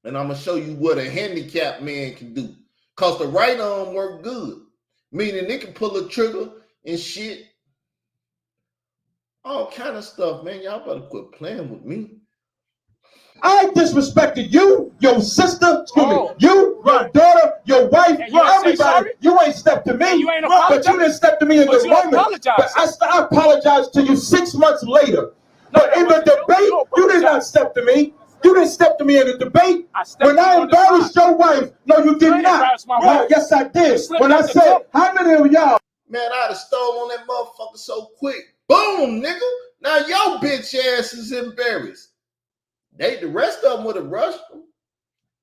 And I'm going to show you what a handicapped man can do. Because the right arm work good. Meaning it can pull a trigger and shit. All kind of stuff, man. Y'all better quit playing with me. I disrespected you, your sister, your daughter, your wife, everybody. You ain't stepped to me, but you didn't step to me in the moment. But I apologize to you 6 months later. But in the debate, you did not step to me. You didn't step to me in the debate. When I embarrassed your wife, no, you did not. No, yes, I did. When I said, how many of y'all? Man, I'd have stole on that motherfucker so quick. Boom, nigga. Now your bitch ass is embarrassed. The rest of them would have rushed them.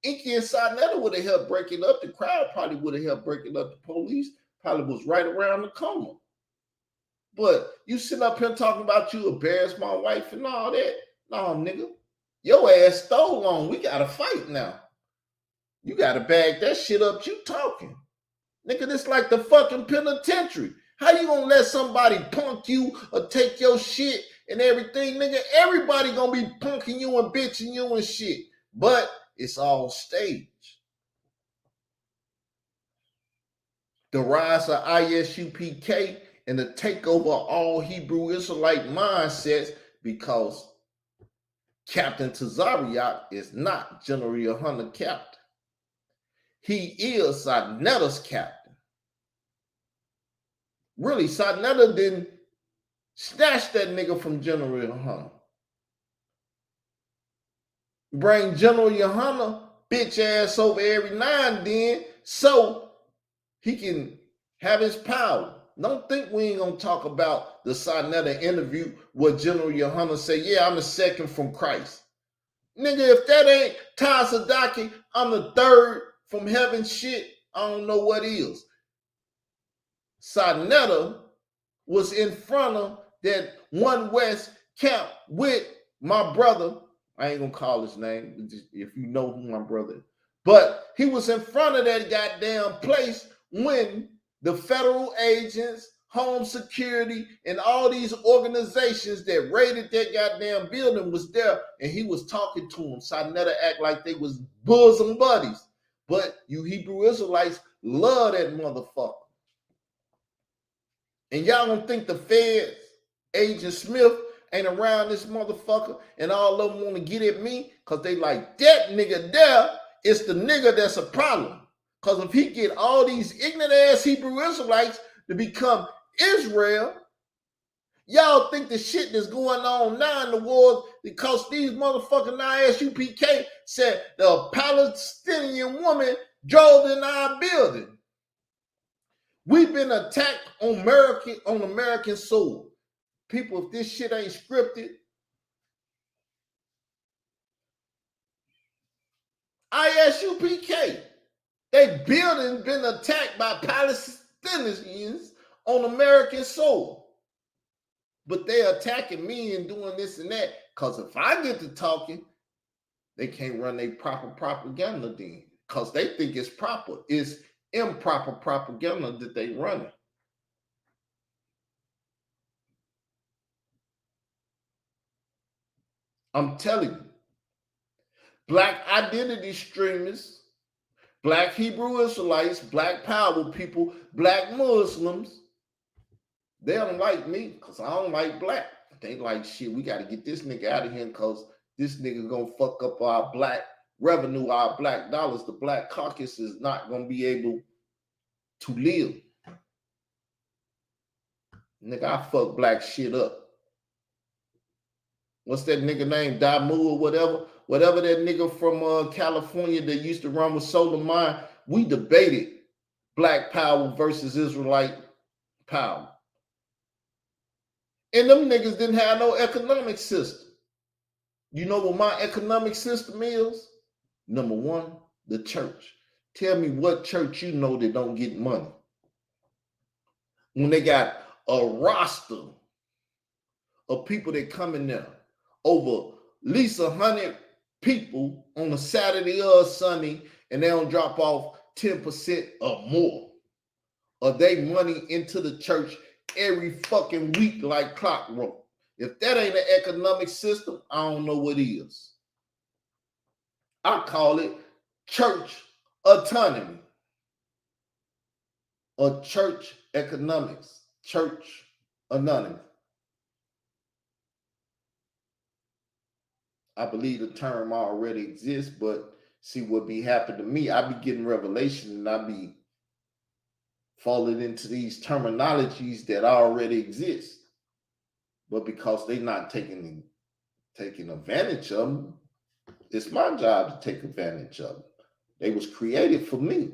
Inky and Sarnetta would have helped breaking up. The crowd probably would have helped breaking up. The police probably was right around the corner. But you sitting up here talking about you embarrassed my wife and all that. No, nigga. Your ass stole on. We got to fight now. You got to bag that shit up. You talking. Nigga, this like the fucking penitentiary. How you gonna let somebody punk you or take your shit and everything, nigga? Everybody gonna be punking you and bitching you and shit. But it's all stage. The rise of ISUPK and the takeover of all Hebrew Israelite mindsets, because Captain Tazariak is not General Yohanan captain. He is Sarnetta's captain. Really, Sarnetta didn't snatch that nigga from General Yohanan. Bring General Yohanan bitch ass over every now and then so he can have his power. Don't think we ain't gonna talk about the Sarnetta interview where General Yohanan say, yeah, I'm the second from Christ. Nigga, if that ain't Ty Sadaki, I'm the third from heaven shit, I don't know what is. Sarnetta was in front of that One West camp with my brother. I ain't gonna call his name if you know who my brother is. But he was in front of that goddamn place when the federal agents, home security, and all these organizations that raided that goddamn building was there, and he was talking to them. Sarnetta act like they was bosom buddies. But you Hebrew Israelites love that motherfucker. And y'all don't think the feds, Agent Smith, ain't around this motherfucker and all of them want to get at me because they like, that nigga there is the nigga that's a problem. Because if he get all these ignorant ass Hebrew Israelites to become Israel, y'all think the shit that's going on now in the world because these motherfucking ISUPK said the Palestinian woman drove in our building. We've been attacked on American soil. People, if this shit ain't scripted, ISUPK, they building been attacked by Palestinians on American soil. But they're attacking me and doing this and that. Because if I get to talking, they can't run their proper propaganda then. Because they think it's proper. It's improper propaganda that they running. I'm telling you, black identity streamers, black Hebrew Israelites, black power people, black Muslims, they don't like me because I don't like black. They like, shit, we got to get this nigga out of here because this nigga going to fuck up our black revenue, our black dollars. The black caucus is not going to be able to live. Nigga, I fuck black shit up. What's that nigga name? Damu or whatever? Whatever that nigga from California that used to run with Solar Mind. We debated black power versus Israelite power. And them niggas didn't have no economic system. You know what my economic system is? Number one, the church. Tell me what church you know that don't get money. When they got a roster of people that come in there, over at least 100 people on a Saturday or a Sunday, and they don't drop off 10% or more of their money into the church every fucking week like clockwork. If that ain't an economic system, I don't know what is. I call it church autonomy or church economics, church anonymous. I believe the term already exists, but see what be happening to me. I be getting revelation and I be falling into these terminologies that already exist. But because they not taking advantage of them, it's my job to take advantage of them. They was created for me.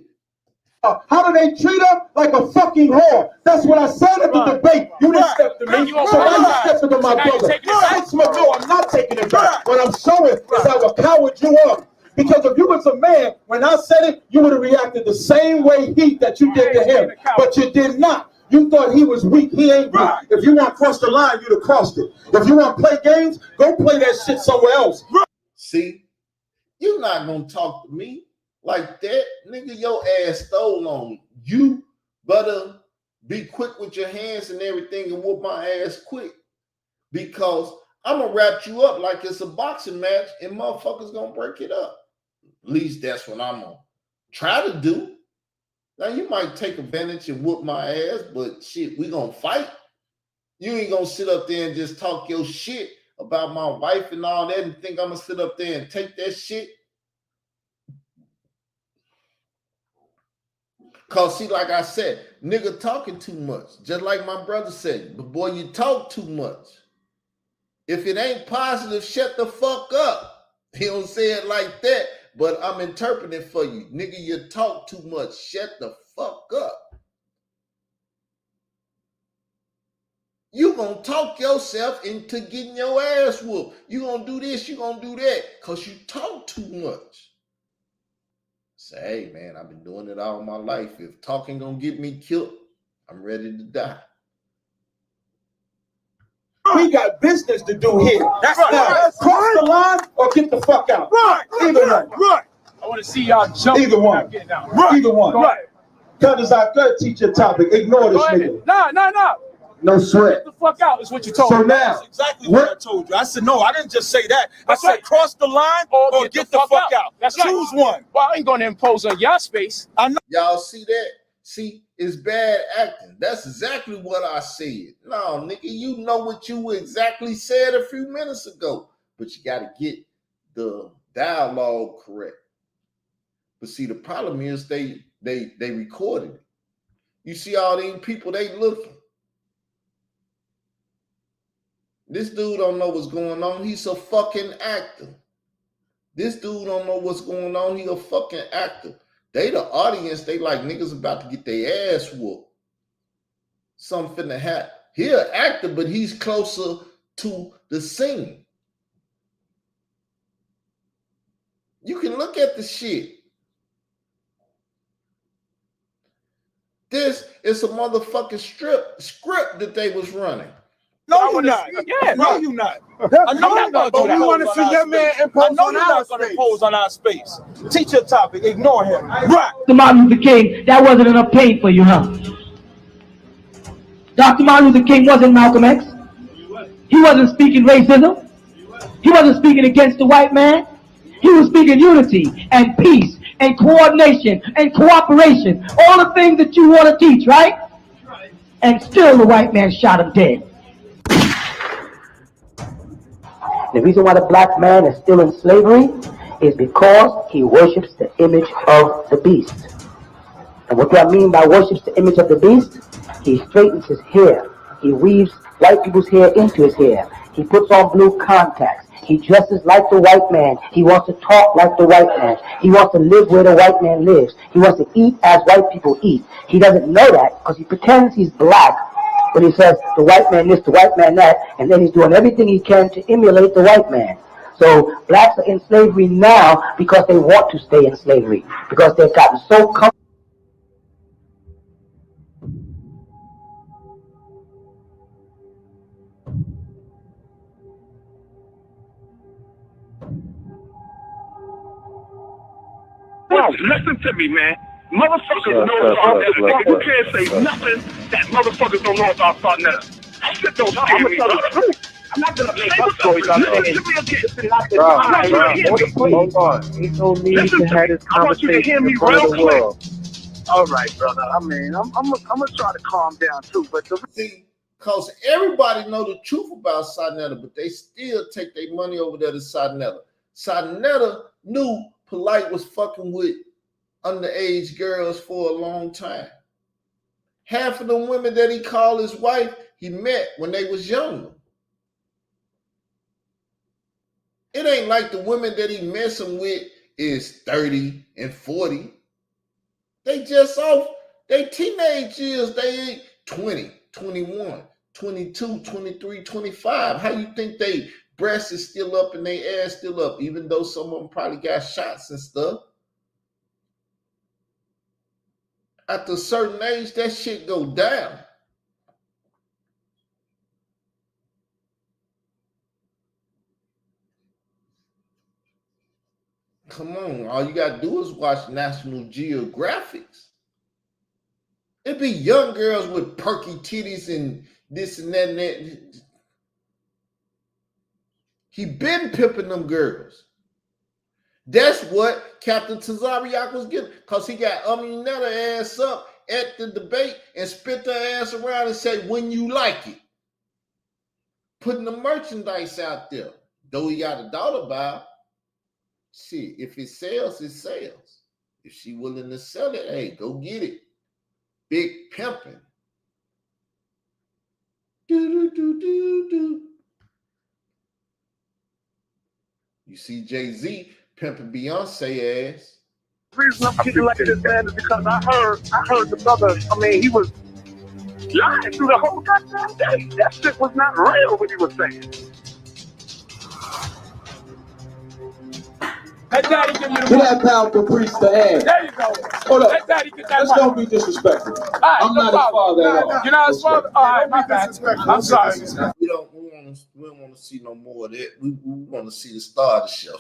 How do they treat her? Like a fucking whore. That's what I said at the debate. You didn't step to me, so now you stepping to my brother. That's my door. I'm not taking it back. What I'm showing is have powered you up. Because if you was a man, when I said it, you would have reacted the same way that you did to him. But you did not. You thought he was weak. He ain't weak. If you want to cross the line, you'd have crossed it. If you want to play games, go play that shit somewhere else. See, you're not going to talk to me like that. Nigga, your ass stole on me. You better be quick with your hands and everything and whoop my ass quick. Because I'm going to wrap you up like it's a boxing match and motherfuckers going to break it up. At least that's what I'm going to try to do. Now, you might take advantage and whoop my ass, but shit, we going to fight. You ain't going to sit up there and just talk your shit about my wife and all that and think I'm going to sit up there and take that shit. Because, see, like I said, nigga talking too much. Just like my brother said, but boy, you talk too much. If it ain't positive, shut the fuck up. He don't say it like that, but I'm interpreting it for you. Nigga, you talk too much. Shut the fuck up. You gonna talk yourself into getting your ass whooped. You gonna do this, you gonna do that, because you talk too much. Say, hey, man, I've been doing it all my life. If talking gonna get me killed, I'm ready to die. We got business to do here. That's now. Cross the line or get the fuck out. Either one. I want to see y'all jump. Either one. Either one. Cut us out. Good teacher topic. Ignore this nigga. No. No sweat. Get the fuck out is what you told me. So now, that's exactly what I told you. I said, no, I didn't just say that. I said, cross the line or get the fuck out. That's Choose one. Well, I ain't going to impose on y'all space. I know. Y'all see that? See, it's bad acting. That's exactly what I said. No, nigga, you know what you exactly said a few minutes ago, but you got to get the dialogue correct. But see, the problem is they recorded it. You see all these people, they looking. This dude don't know what's going on. He's a fucking actor. This dude don't know what's going on. He a fucking actor. They the audience. They like niggas about to get their ass whooped. Something finna happen. He an actor, but he's closer to the scene. You can look at the shit. This is a motherfucking script that they was running. No, you're not. Yeah, no, you're not. I know you're not going to. We want to see your man impose on our space. Impose on our space. Teach your topic. Ignore him. Right. Dr. Martin Luther King, that wasn't enough pain for you, huh? Dr. Martin Luther King wasn't Malcolm X. He wasn't speaking racism. He wasn't speaking against the white man. He was speaking unity and peace and coordination and cooperation. All the things that you want to teach, right? And still the white man shot him dead. The reason why the black man is still in slavery is because he worships the image of the beast. And what do I mean by worships the image of the beast? He straightens his hair. He weaves white people's hair into his hair. He puts on blue contacts. He dresses like the white man. He wants to talk like the white man. He wants to live where the white man lives. He wants to eat as white people eat. He doesn't know that because he pretends he's black when he says the white man this, the white man that, and then he's doing everything he can to emulate the white man. So blacks are in slavery now because they want to stay in slavery, because they've gotten so comfortable. Listen to me, man. Motherfuckers know about that. You can't say nothing that motherfuckers don't know about Sarnetta. That shit don't scare me. I'm not gonna make up stories. I'm saying this is not the time. Hold on. He told me to have this conversation in front of the world. All right, brother. I mean, I'm gonna try to calm down too, but see, because everybody know the truth about Sarnetta, but they still take their money over there to Sarnetta. Sarnetta knew Polite was fucking with underage girls for a long time. Half of the women that he called his wife, he met when they was younger. It ain't like the women that he messing with is 30 and 40. They just off, they teenage years, they ain't 20, 21, 22, 23, 25. How you think they breasts is still up and their ass still up, even though some of them probably got shots and stuff. After a certain age, that shit go down. Come on, all you gotta do is watch National Geographics. It be young girls with perky titties and this and that and that. He been pimping them girls. That's what Captain Tazariak was getting, because he got Aminetta ass up at the debate and spit their ass around and say, when you like it. Putting the merchandise out there. Though he got a doubt about, shit, if it sells, it sells. If she willing to sell it, hey, go get it. Big pimping. Do. You see Jay-Z pimping Beyonce ass. The reason I'm getting like this, man, is because I heard the brother, I mean, he was lying through the whole goddamn day. That shit was not real what he was saying. Let Daddy give you the Get that powerful priest to add. There you go. Hold up. Let Daddy get that Let's mic. don't be disrespectful. Right, I'm not his father at all. You're not his father? All right, my bad. I'm sorry. We don't want to see no more of that. We want to see the star of the show.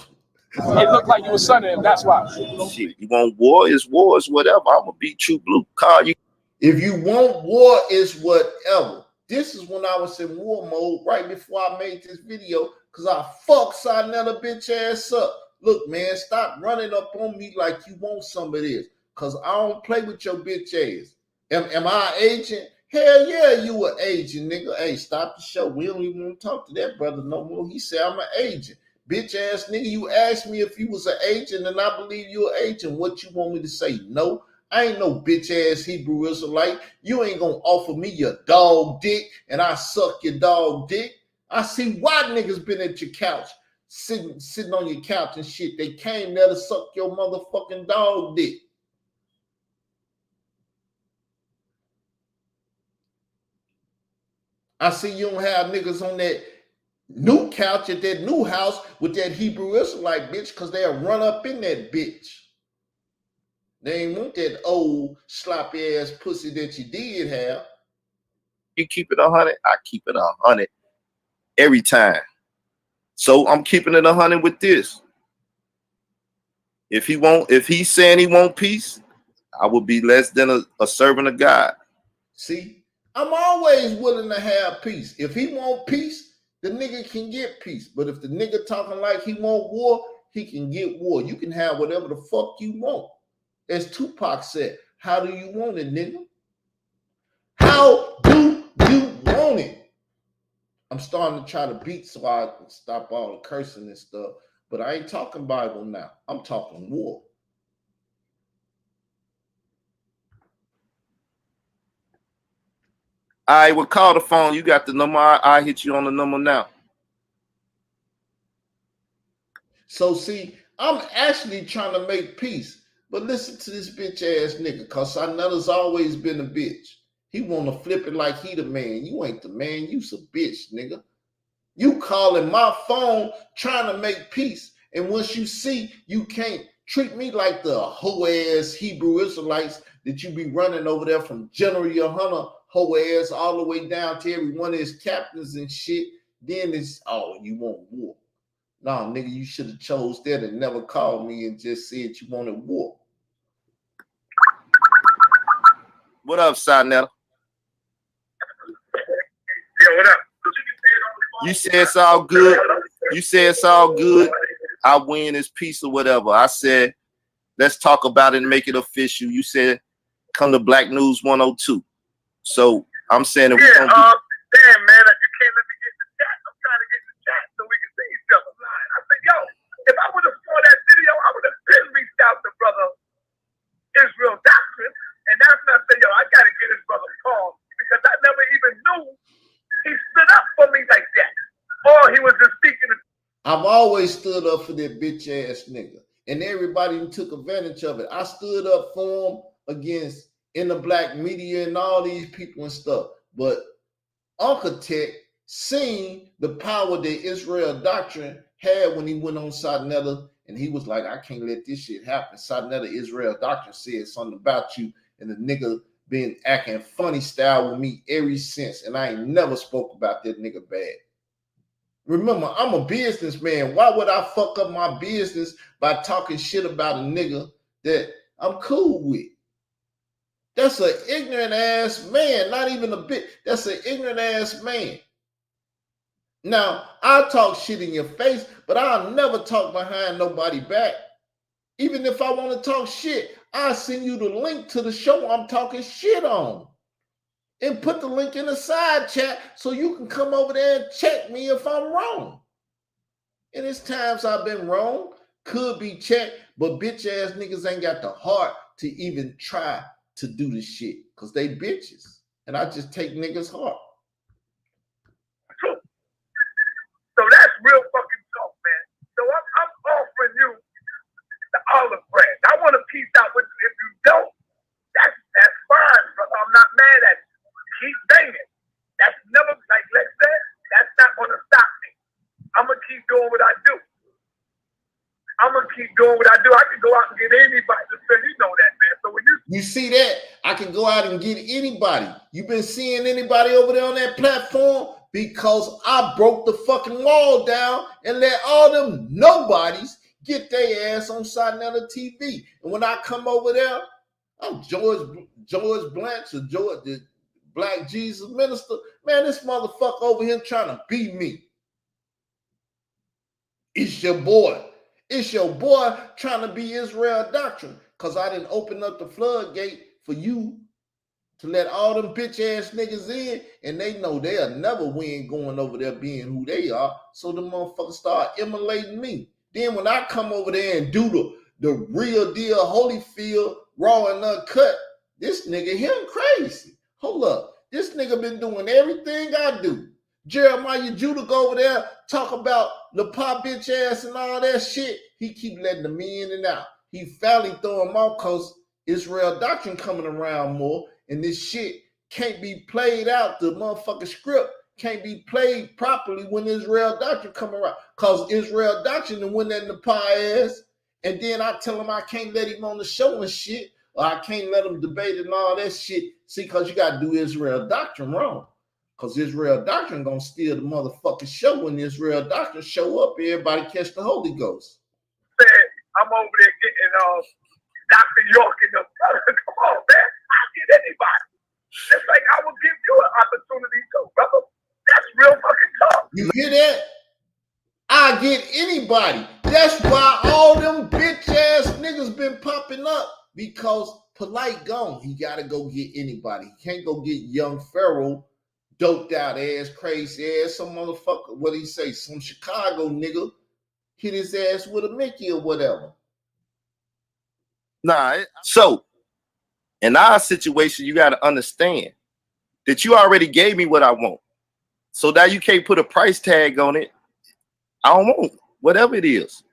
It looked like you were son of him, that's why. Shit, you want war? It's war, it's whatever. I'm gonna be true blue. Call you. If you want war, it's whatever. This is when I was in war mode right before I made this video, because I fucked Sinetta bitch ass up. Look, man, stop running up on me like you want some of this, because I don't play with your bitch ass. Am I an agent? Hell yeah, you an agent, nigga. Hey, stop the show. We don't even want to talk to that brother no more. He said I'm an agent. Bitch ass nigga, you asked me if you was an agent, and I believe you an agent. What you want me to say? No, I ain't no bitch ass Hebrew Israelite. You ain't gonna offer me your dog dick, and I suck your dog dick. I see why niggas been at your couch, sitting on your couch and shit. They came there to suck your motherfucking dog dick. I see you don't have niggas on that new couch at that new house with that Hebrew Israelite bitch, because they'll run up in that bitch. They ain't want that old sloppy ass pussy that you did have. You keep it 100, I keep it 100 every time. So I'm keeping it 100 with this. If he's saying he want peace, I will be less than a servant of God. See, I'm always willing to have peace. If he want peace, the nigga can get peace. But if the nigga talking like he want war, he can get war. You can have whatever the fuck you want. As Tupac said, how do you want it, nigga? How do you want it? I'm starting to try to beat so I can stop all the cursing and stuff. But I ain't talking Bible now. I'm talking war. I will call the phone. You got the number. I hit you on the number now. So see, I'm actually trying to make peace. But listen to this bitch ass nigga, because Sinetta's always been a bitch. He want to flip it like he the man. You ain't the man. You's a bitch, nigga. You calling my phone trying to make peace. And once you see you can't treat me like the hoe ass Hebrew Israelites that you be running over there from General Yohana hoe ass all the way down to every one of his captains and shit, then it's, oh, you want war. Nah, nigga, you should have chose that and never called me and just said you wanted war. What up, Sinetta? Yeah, what up? You say it's all good. You say it's all good. I win this piece or whatever. I said, let's talk about it and make it official. You said, come to Black News 102. So I'm saying that damn, man, you can't let me get the chat. I'm trying to get the chat so we can see each other live. I said, yo, if I would have saw that video, I would have been reached out to brother Israel Doctrine, and that's when I said, yo, I gotta get his brother call, because I never even knew he stood up for me like that. Or he was just speaking to. I've always stood up for that bitch ass nigga, and everybody took advantage of it. I stood up for him against in the black media and all these people and stuff. But Uncle Tech seen the power that Israel Doctrine had when he went on Sadnetta, and he was like, I can't let this shit happen. Sadnetta Israel Doctrine said something about you, and the nigga been acting funny style with me ever since, and I ain't never spoke about that nigga bad. Remember, I'm a businessman. Why would I fuck up my business by talking shit about a nigga that I'm cool with? That's an ignorant ass man, not even a bit. That's an ignorant ass man. Now, I'll talk shit in your face, but I'll never talk behind nobody back. Even if I want to talk shit, I'll send you the link to the show I'm talking shit on. And put the link in the side chat so you can come over there and check me if I'm wrong. And it's times I've been wrong, could be checked, but bitch ass niggas ain't got the heart to even try to do this shit because they bitches. And I just take niggas' heart. So that's real fucking talk, man. So I'm offering you the olive branch. I want to piece out with you. If you don't, that's fine, brother. I'm not mad at you. Keep banging. That's never, like Lex said, that's not going to stop me. I'm going to keep doing what I do. I can go out and get anybody to say, you know that, man. So when you see that, I can go out and get anybody. You been seeing anybody over there on that platform? Because I broke the fucking wall down and let all them nobodies get their ass on Sadnetta TV. And when I come over there, I'm George Blanche or George, the Black Jesus Minister. Man, this motherfucker over here trying to beat me. It's your boy. It's your boy trying to be Israel Doctrine. Because I didn't open up the floodgate for you to let all them bitch ass niggas in, and they know they'll never win going over there being who they are. So the motherfuckers start emulating me. Then when I come over there and do the real deal Holyfield raw and uncut, this nigga him crazy. Hold up. This nigga been doing everything I do. Jeremiah Judah go over there, talk about the pop bitch ass and all that shit. He keep letting them in and out. He finally throw them out because Israel Doctrine coming around more. And this shit can't be played out. The motherfucking script can't be played properly when Israel Doctrine come around. Because Israel Doctrine and win that in the pie ass. And then I tell him I can't let him on the show and shit. Or I can't let him debate and all that shit. See, because you got to do Israel Doctrine wrong. Because Israel Doctrine going to steal the motherfucking show. When Israel Doctrine show up, everybody catch the Holy Ghost. I'm over there getting Dr. York and the come on, man. I'll get anybody. Just like I will give you an opportunity too, brother. That's real fucking talk. You hear that? I get anybody. That's why all them bitch ass niggas been popping up. Because Polite gone. He gotta go get anybody. He can't go get young Pharaoh, doped out ass, crazy ass, some motherfucker, what he say? Some Chicago nigga hit his ass with a Mickey or whatever. Nah, so in our situation, you got to understand that you already gave me what I want. So now you can't put a price tag on it. I don't want whatever it is.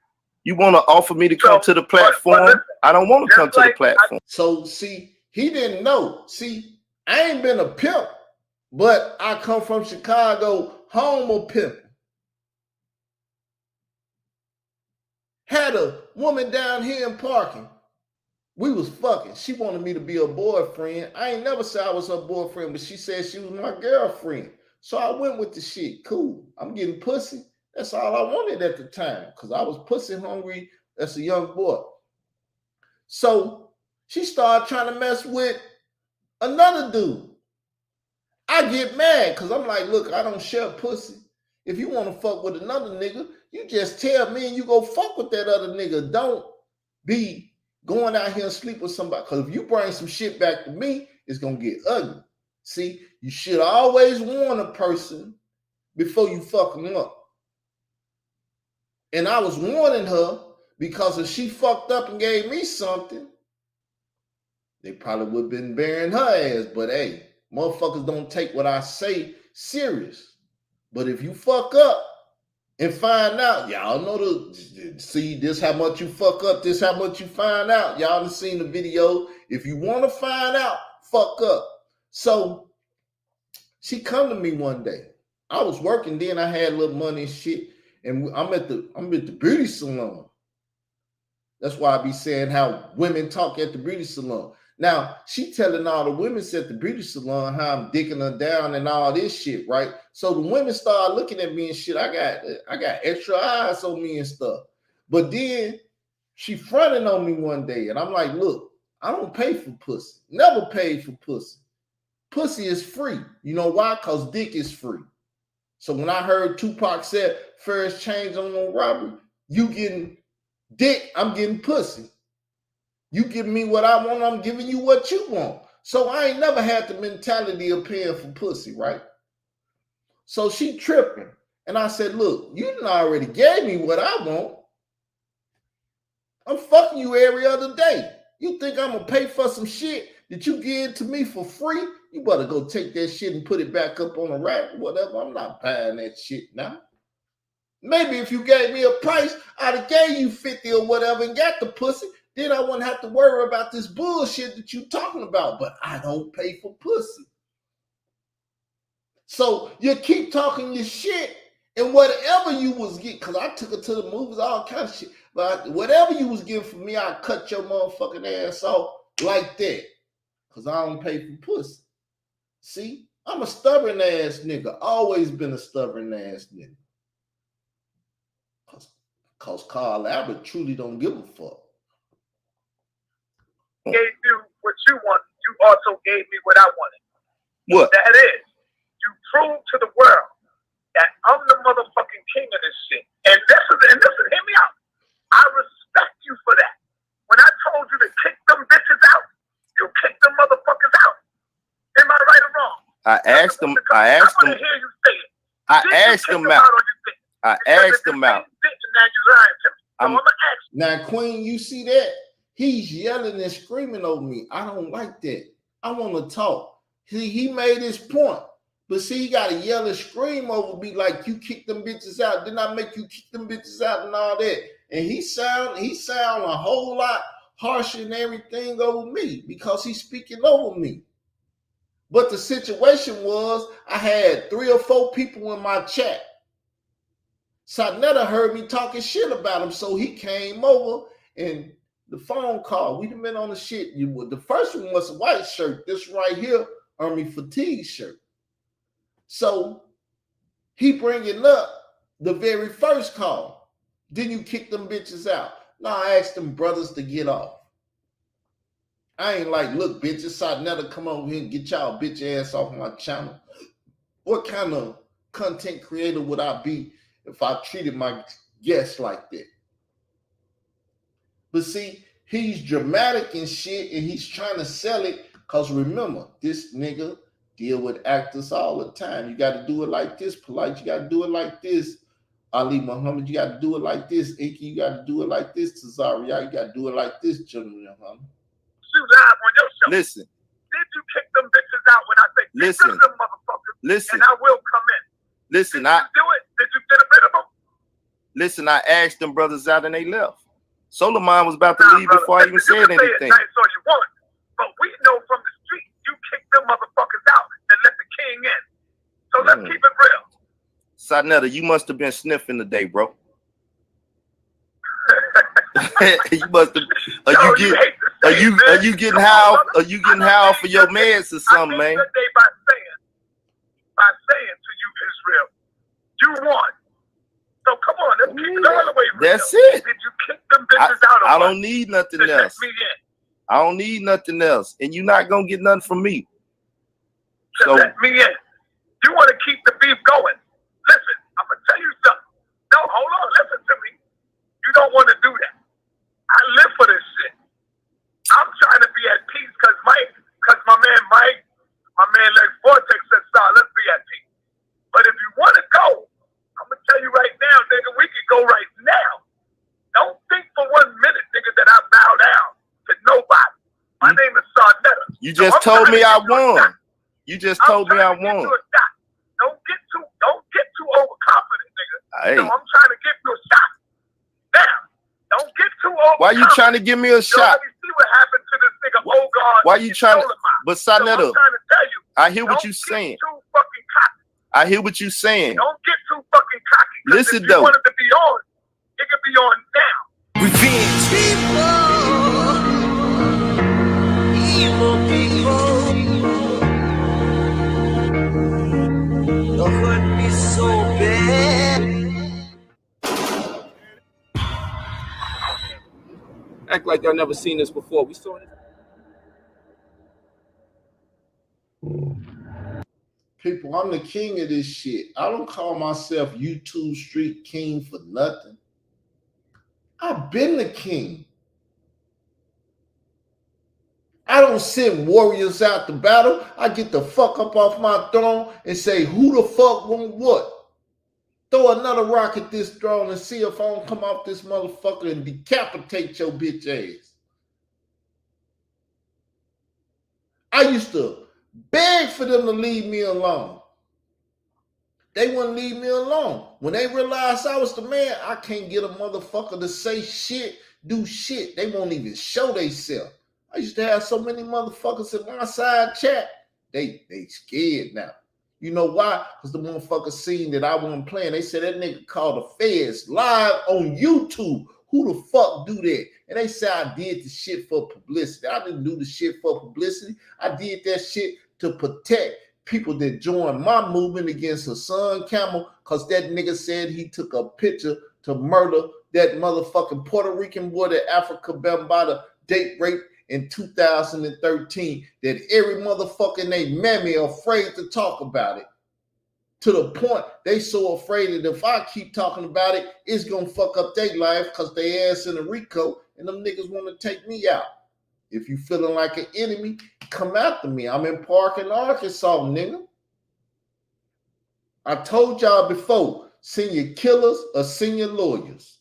You want to offer me to come to the platform? I don't want to come to the platform. So see, he didn't know. See, I ain't been a pimp, but I come from Chicago, home of pimping. Had a woman down here in parking. We was fucking. She wanted me to be her boyfriend. I ain't never said I was her boyfriend, but she said she was my girlfriend. So I went with the shit. Cool. I'm getting pussy. That's all I wanted at the time because I was pussy hungry as a young boy. So she started trying to mess with another dude. I get mad because I'm like, look, I don't share pussy. If you want to fuck with another nigga, you just tell me and you go fuck with that other nigga. Don't be going out here and sleep with somebody. Because if you bring some shit back to me, it's going to get ugly. See, you should always warn a person before you fuck them up. And I was warning her because if she fucked up and gave me something, they probably would have been burying her ass. But hey, motherfuckers don't take what I say serious. But if you fuck up and find out, y'all know see this how much you fuck up, this how much you find out. Y'all done seen the video. If you want to find out, fuck up. So she come to me one day I was working then. I had a little money and shit, and I'm at the beauty salon. That's why I be saying how women talk at the beauty salon. Now, she telling all the women at the beauty salon how I'm dicking her down and all this shit, right? So the women start looking at me and shit. I got extra eyes on me and stuff. But then she fronted on me one day, and I'm like, look, I don't pay for pussy. Never paid for pussy. Pussy is free. You know why? Because dick is free. So when I heard Tupac said, first change on no robbery, you getting dick, I'm getting pussy. You giving me what I want, I'm giving you what you want. So I ain't never had the mentality of paying for pussy, right? So she tripping. And I said, look, you done already gave me what I want. I'm fucking you every other day. You think I'm gonna pay for some shit that you give to me for free? You better go take that shit and put it back up on the rack or whatever. I'm not buying that shit now. Maybe if you gave me a price, I'd have gave you 50 or whatever and got the pussy. Then I wouldn't have to worry about this bullshit that you talking about. But I don't pay for pussy. So you keep talking your shit, and whatever you was getting, because I took her to the movies, all kinds of shit. But whatever you was getting from me, I cut your motherfucking ass off like that. Because I don't pay for pussy. See? I'm a stubborn ass nigga. Always been a stubborn ass nigga. Because Carl Albert truly don't give a fuck. Gave you what you wanted. You also gave me what I wanted. What? That is, you proved to the world that I'm the motherfucking king of this shit. And listen, hear me out. I respect you for that. When I told you to kick them bitches out, you kicked them motherfuckers out. Am I right or wrong? I asked them out. Now, Queen, you see that? He's yelling and screaming over me. I don't like that. I want to talk. He made his point. But see, he got to yell and scream over me like you kick them bitches out. Didn't I make you kick them bitches out and all that? And he sound a whole lot harsher and everything over me because he's speaking over me. But the situation was I had 3 or 4 people in my chat. Sarnetta heard me talking shit about him, so he came over and the phone call. We done been on the shit. The first one was a white shirt. This right here, Army fatigue shirt. So he bringing up the very first call. Then you kick them bitches out. Now I asked them brothers to get off. I ain't like, look, bitches, Sarnetta, come over here and get y'all bitch ass off my channel. What kind of content creator would I be if I treated my guests like that? But see, he's dramatic and shit, and he's trying to sell it. Because remember, this nigga deal with actors all the time. You got to do it like this, Polite. You got to do it like this, Ali Muhammad. You got to do it like this, Inky. You got to do it like this, Tazaria. You got to do it like this, General Muhammad. Live on your show. Listen. Did you kick them bitches out when I say listen, them motherfuckers? Listen. And I will come in. Listen, Did you do it? Did you get rid of them? Listen, I asked them brothers out and they left. Solomon was about to leave before I even said anything. Nice all you want, but we know from the street you kicked them motherfuckers out and let the king in. So let's keep it real. Sarnetta, you must have been sniffing today, bro. You must have. Are you getting high? Are you getting high for your meds or something, man? By saying to you, Israel, you won. So come on, let's keep it all the way real. That's it. Did you kick them bitches out? I don't need nothing else. I don't need nothing else, and you're not gonna get nothing from me. So let me in. You want to keep the beef going? Listen, I'm gonna tell you something. No, hold on, listen to me. You don't want to do that. I live for this shit. I'm trying to be at peace because my man Mike, my man Lex Vortex said, "Sir, let's be at peace." But if you want to go, I'm gonna tell you right now, nigga, we can go right now. Don't think for 1 minute, nigga, that I bow down to nobody. My name is Sarnetta. You just told me I won. You just told me I won. Don't get too overconfident, nigga. Hey. So I'm trying to give you a shot. Now, don't get too overconfident. Why you trying to give me a shot? Let me see what happened to this nigga Ogard. Why you trying to? But Sarnetta, so I'm trying to tell you, I hear what you're saying. Too fucking cocky. I hear what you're saying. Don't get too fucking cocky. Listen, if you want it to be on, it can be on now. Revenge. Evil people, don't hurt me so bad. Act like y'all never seen this before. We saw it. People, I'm the king of this shit. I don't call myself YouTube Street King for nothing. I've been the king. I don't send warriors out to battle. I get the fuck up off my throne and say, who the fuck want what? Throw another rock at this throne and see if I don't come off this motherfucker and decapitate your bitch ass. I used to beg for them to leave me alone. They wouldn't leave me alone. When they realized I was the man, I can't get a motherfucker to say shit, do shit. They won't even show themselves. I used to have so many motherfuckers in my side chat. They scared now. You know why? Because the motherfuckers seen that I wasn't playing. They said that nigga called the feds live on YouTube. Who the fuck do that? And they said I did the shit for publicity. I didn't do the shit for publicity. I did that shit to protect people that joined my movement against Hassan Camel, because that nigga said he took a picture to murder that motherfucking Puerto Rican boy that Africa Bambaataa date raped in 2013, that every motherfucker in they mammy afraid to talk about it. To the point they so afraid that if I keep talking about it, it's gonna fuck up their life because they ass in a RICO and them niggas want to take me out. If you feeling like an enemy, come after me. I'm in Parkin, Arkansas, nigga. I told y'all before, send your killers or send your lawyers.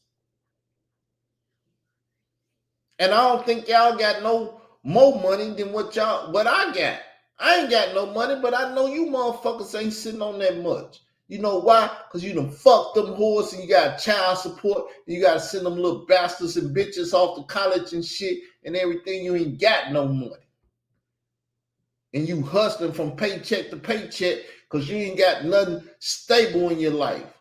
And I don't think y'all got no more money than what I got. I ain't got no money, but I know you motherfuckers ain't sitting on that much. You know why? Because you done fucked them whores and you got child support. And you got to send them little bastards and bitches off to college and shit and everything. You ain't got no money. And you hustling from paycheck to paycheck because you ain't got nothing stable in your life.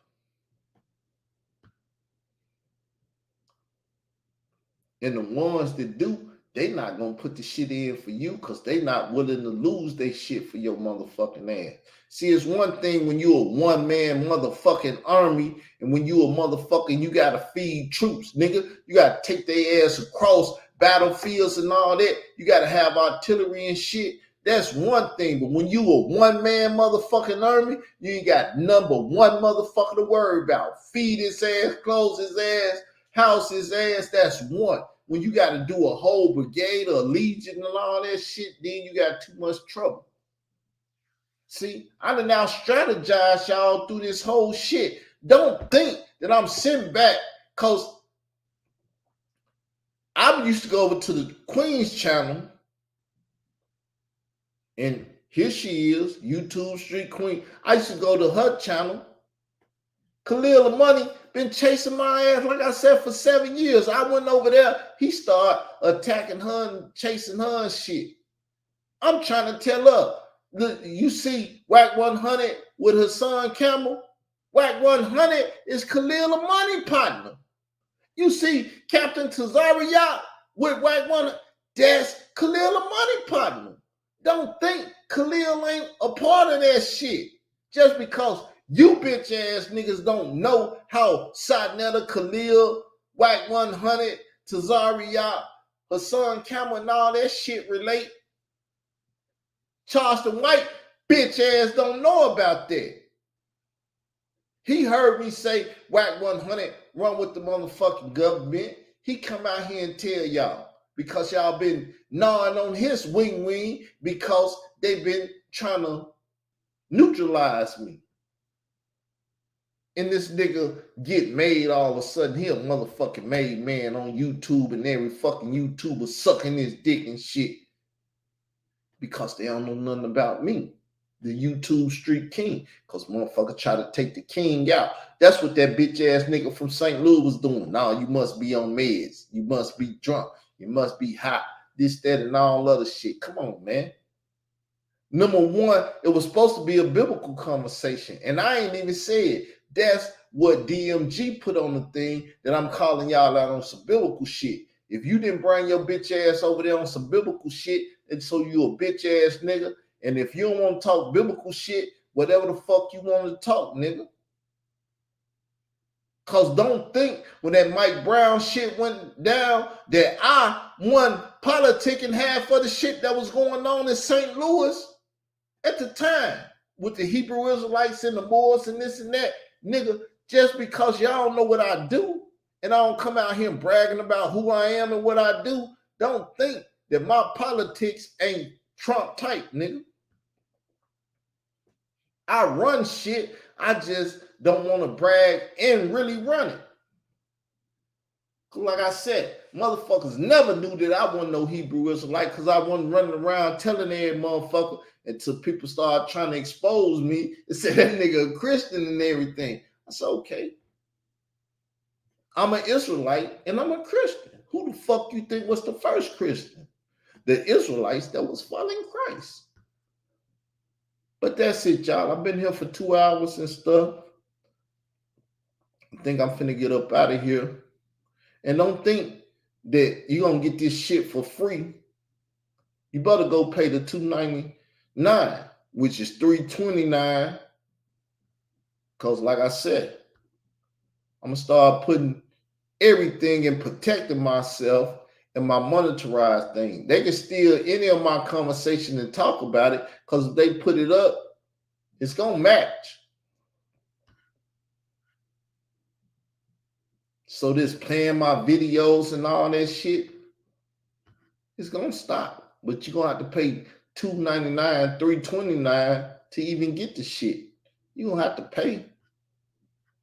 And the ones that do, they not going to put the shit in for you because they not willing to lose their shit for your motherfucking ass. See, it's one thing when you a one-man motherfucking army and when you a motherfucking, you got to feed troops, nigga. You got to take their ass across battlefields and all that. You got to have artillery and shit. That's one thing. But when you a one-man motherfucking army, you ain't got number one motherfucker to worry about. Feed his ass, clothe his ass, house his ass, that's one. When you got to do a whole brigade or a legion and all that shit, then you got too much trouble. See, I done now strategize y'all through this whole shit. Don't think that I'm sitting back because I used to go over to the Queen's channel and here she is, YouTube Street Queen. I used to go to her channel. Khalil Money been chasing my ass, like I said, for 7 years. I went over there. He started attacking her and chasing her and shit. I'm trying to tell her, you see Whack 100 with Hassan Camel? Whack 100 is Khalil Money partner. You see Captain Tazariot with Whack 100, that's Khalil Money partner. Don't think Khalil ain't a part of that shit. Just because you bitch ass niggas don't know how Satnetta, Khalil, Whack 100, Tazariot, Hassan Camel, and all that shit relate. Charleston White bitch ass don't know about that. He heard me say Whack 100 run with the motherfucking government. He come out here and tell y'all because y'all been gnawing on his wing because they been trying to neutralize me. And this nigga get made all of a sudden. He a motherfucking made man on YouTube and every fucking YouTuber sucking his dick and shit. Because they don't know nothing about me. The YouTube Street King. Because motherfucker try to take the king out. That's what that bitch ass nigga from St. Louis was doing. Nah, you must be on meds. You must be drunk. You must be hot. This, that, and all other shit. Come on, man. Number one, it was supposed to be a biblical conversation. And I ain't even said that's what DMG put on the thing that I'm calling y'all out on some biblical shit. If you didn't bring your bitch ass over there on some biblical shit, and so you a bitch ass nigga. And if you don't want to talk biblical shit, whatever the fuck you want to talk, nigga. Cause don't think when that Mike Brown shit went down that I won politicking half of the shit that was going on in St. Louis at the time with the Hebrew Israelites and the Moors and this and that. Nigga, just because y'all don't know what I do and I don't come out here bragging about who I am and what I do, don't think that my politics ain't Trump type, nigga. I run shit. I just don't want to brag and really run it. Like I said, motherfuckers never knew that I wasn't no Hebrew Israelite because I wasn't running around telling every motherfucker until people started trying to expose me and say that nigga a Christian and everything. I said, okay. I'm an Israelite and I'm a Christian. Who the fuck you think was the first Christian? The Israelites that was following Christ. But that's it, y'all. I've been here for 2 hours and stuff. I think I'm finna get up out of here. And don't think that you're going to get this shit for free. You better go pay the $2.99, which is $3.29. Because like I said, I'm going to start putting everything and protecting myself and my monetarized thing. They can steal any of my conversation and talk about it because if they put it up, it's going to match. So this playing my videos and all that shit, it's going to stop. But you're going to have to pay $2.99, $3.29 to even get the shit. You're going to have to pay.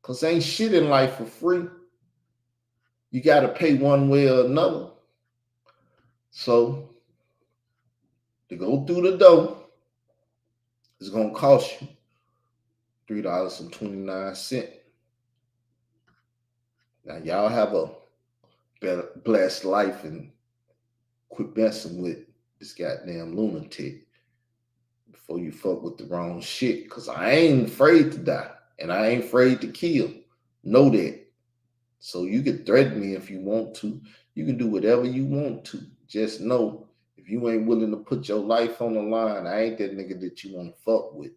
Because ain't shit in life for free. You got to pay one way or another. So to go through the door, it's going to cost you $3.29. Now, y'all have a better blessed life and quit messing with this goddamn lunatic before you fuck with the wrong shit. Because I ain't afraid to die and I ain't afraid to kill. Know that. So you can threaten me if you want to. You can do whatever you want to. Just know if you ain't willing to put your life on the line, I ain't that nigga that you want to fuck with.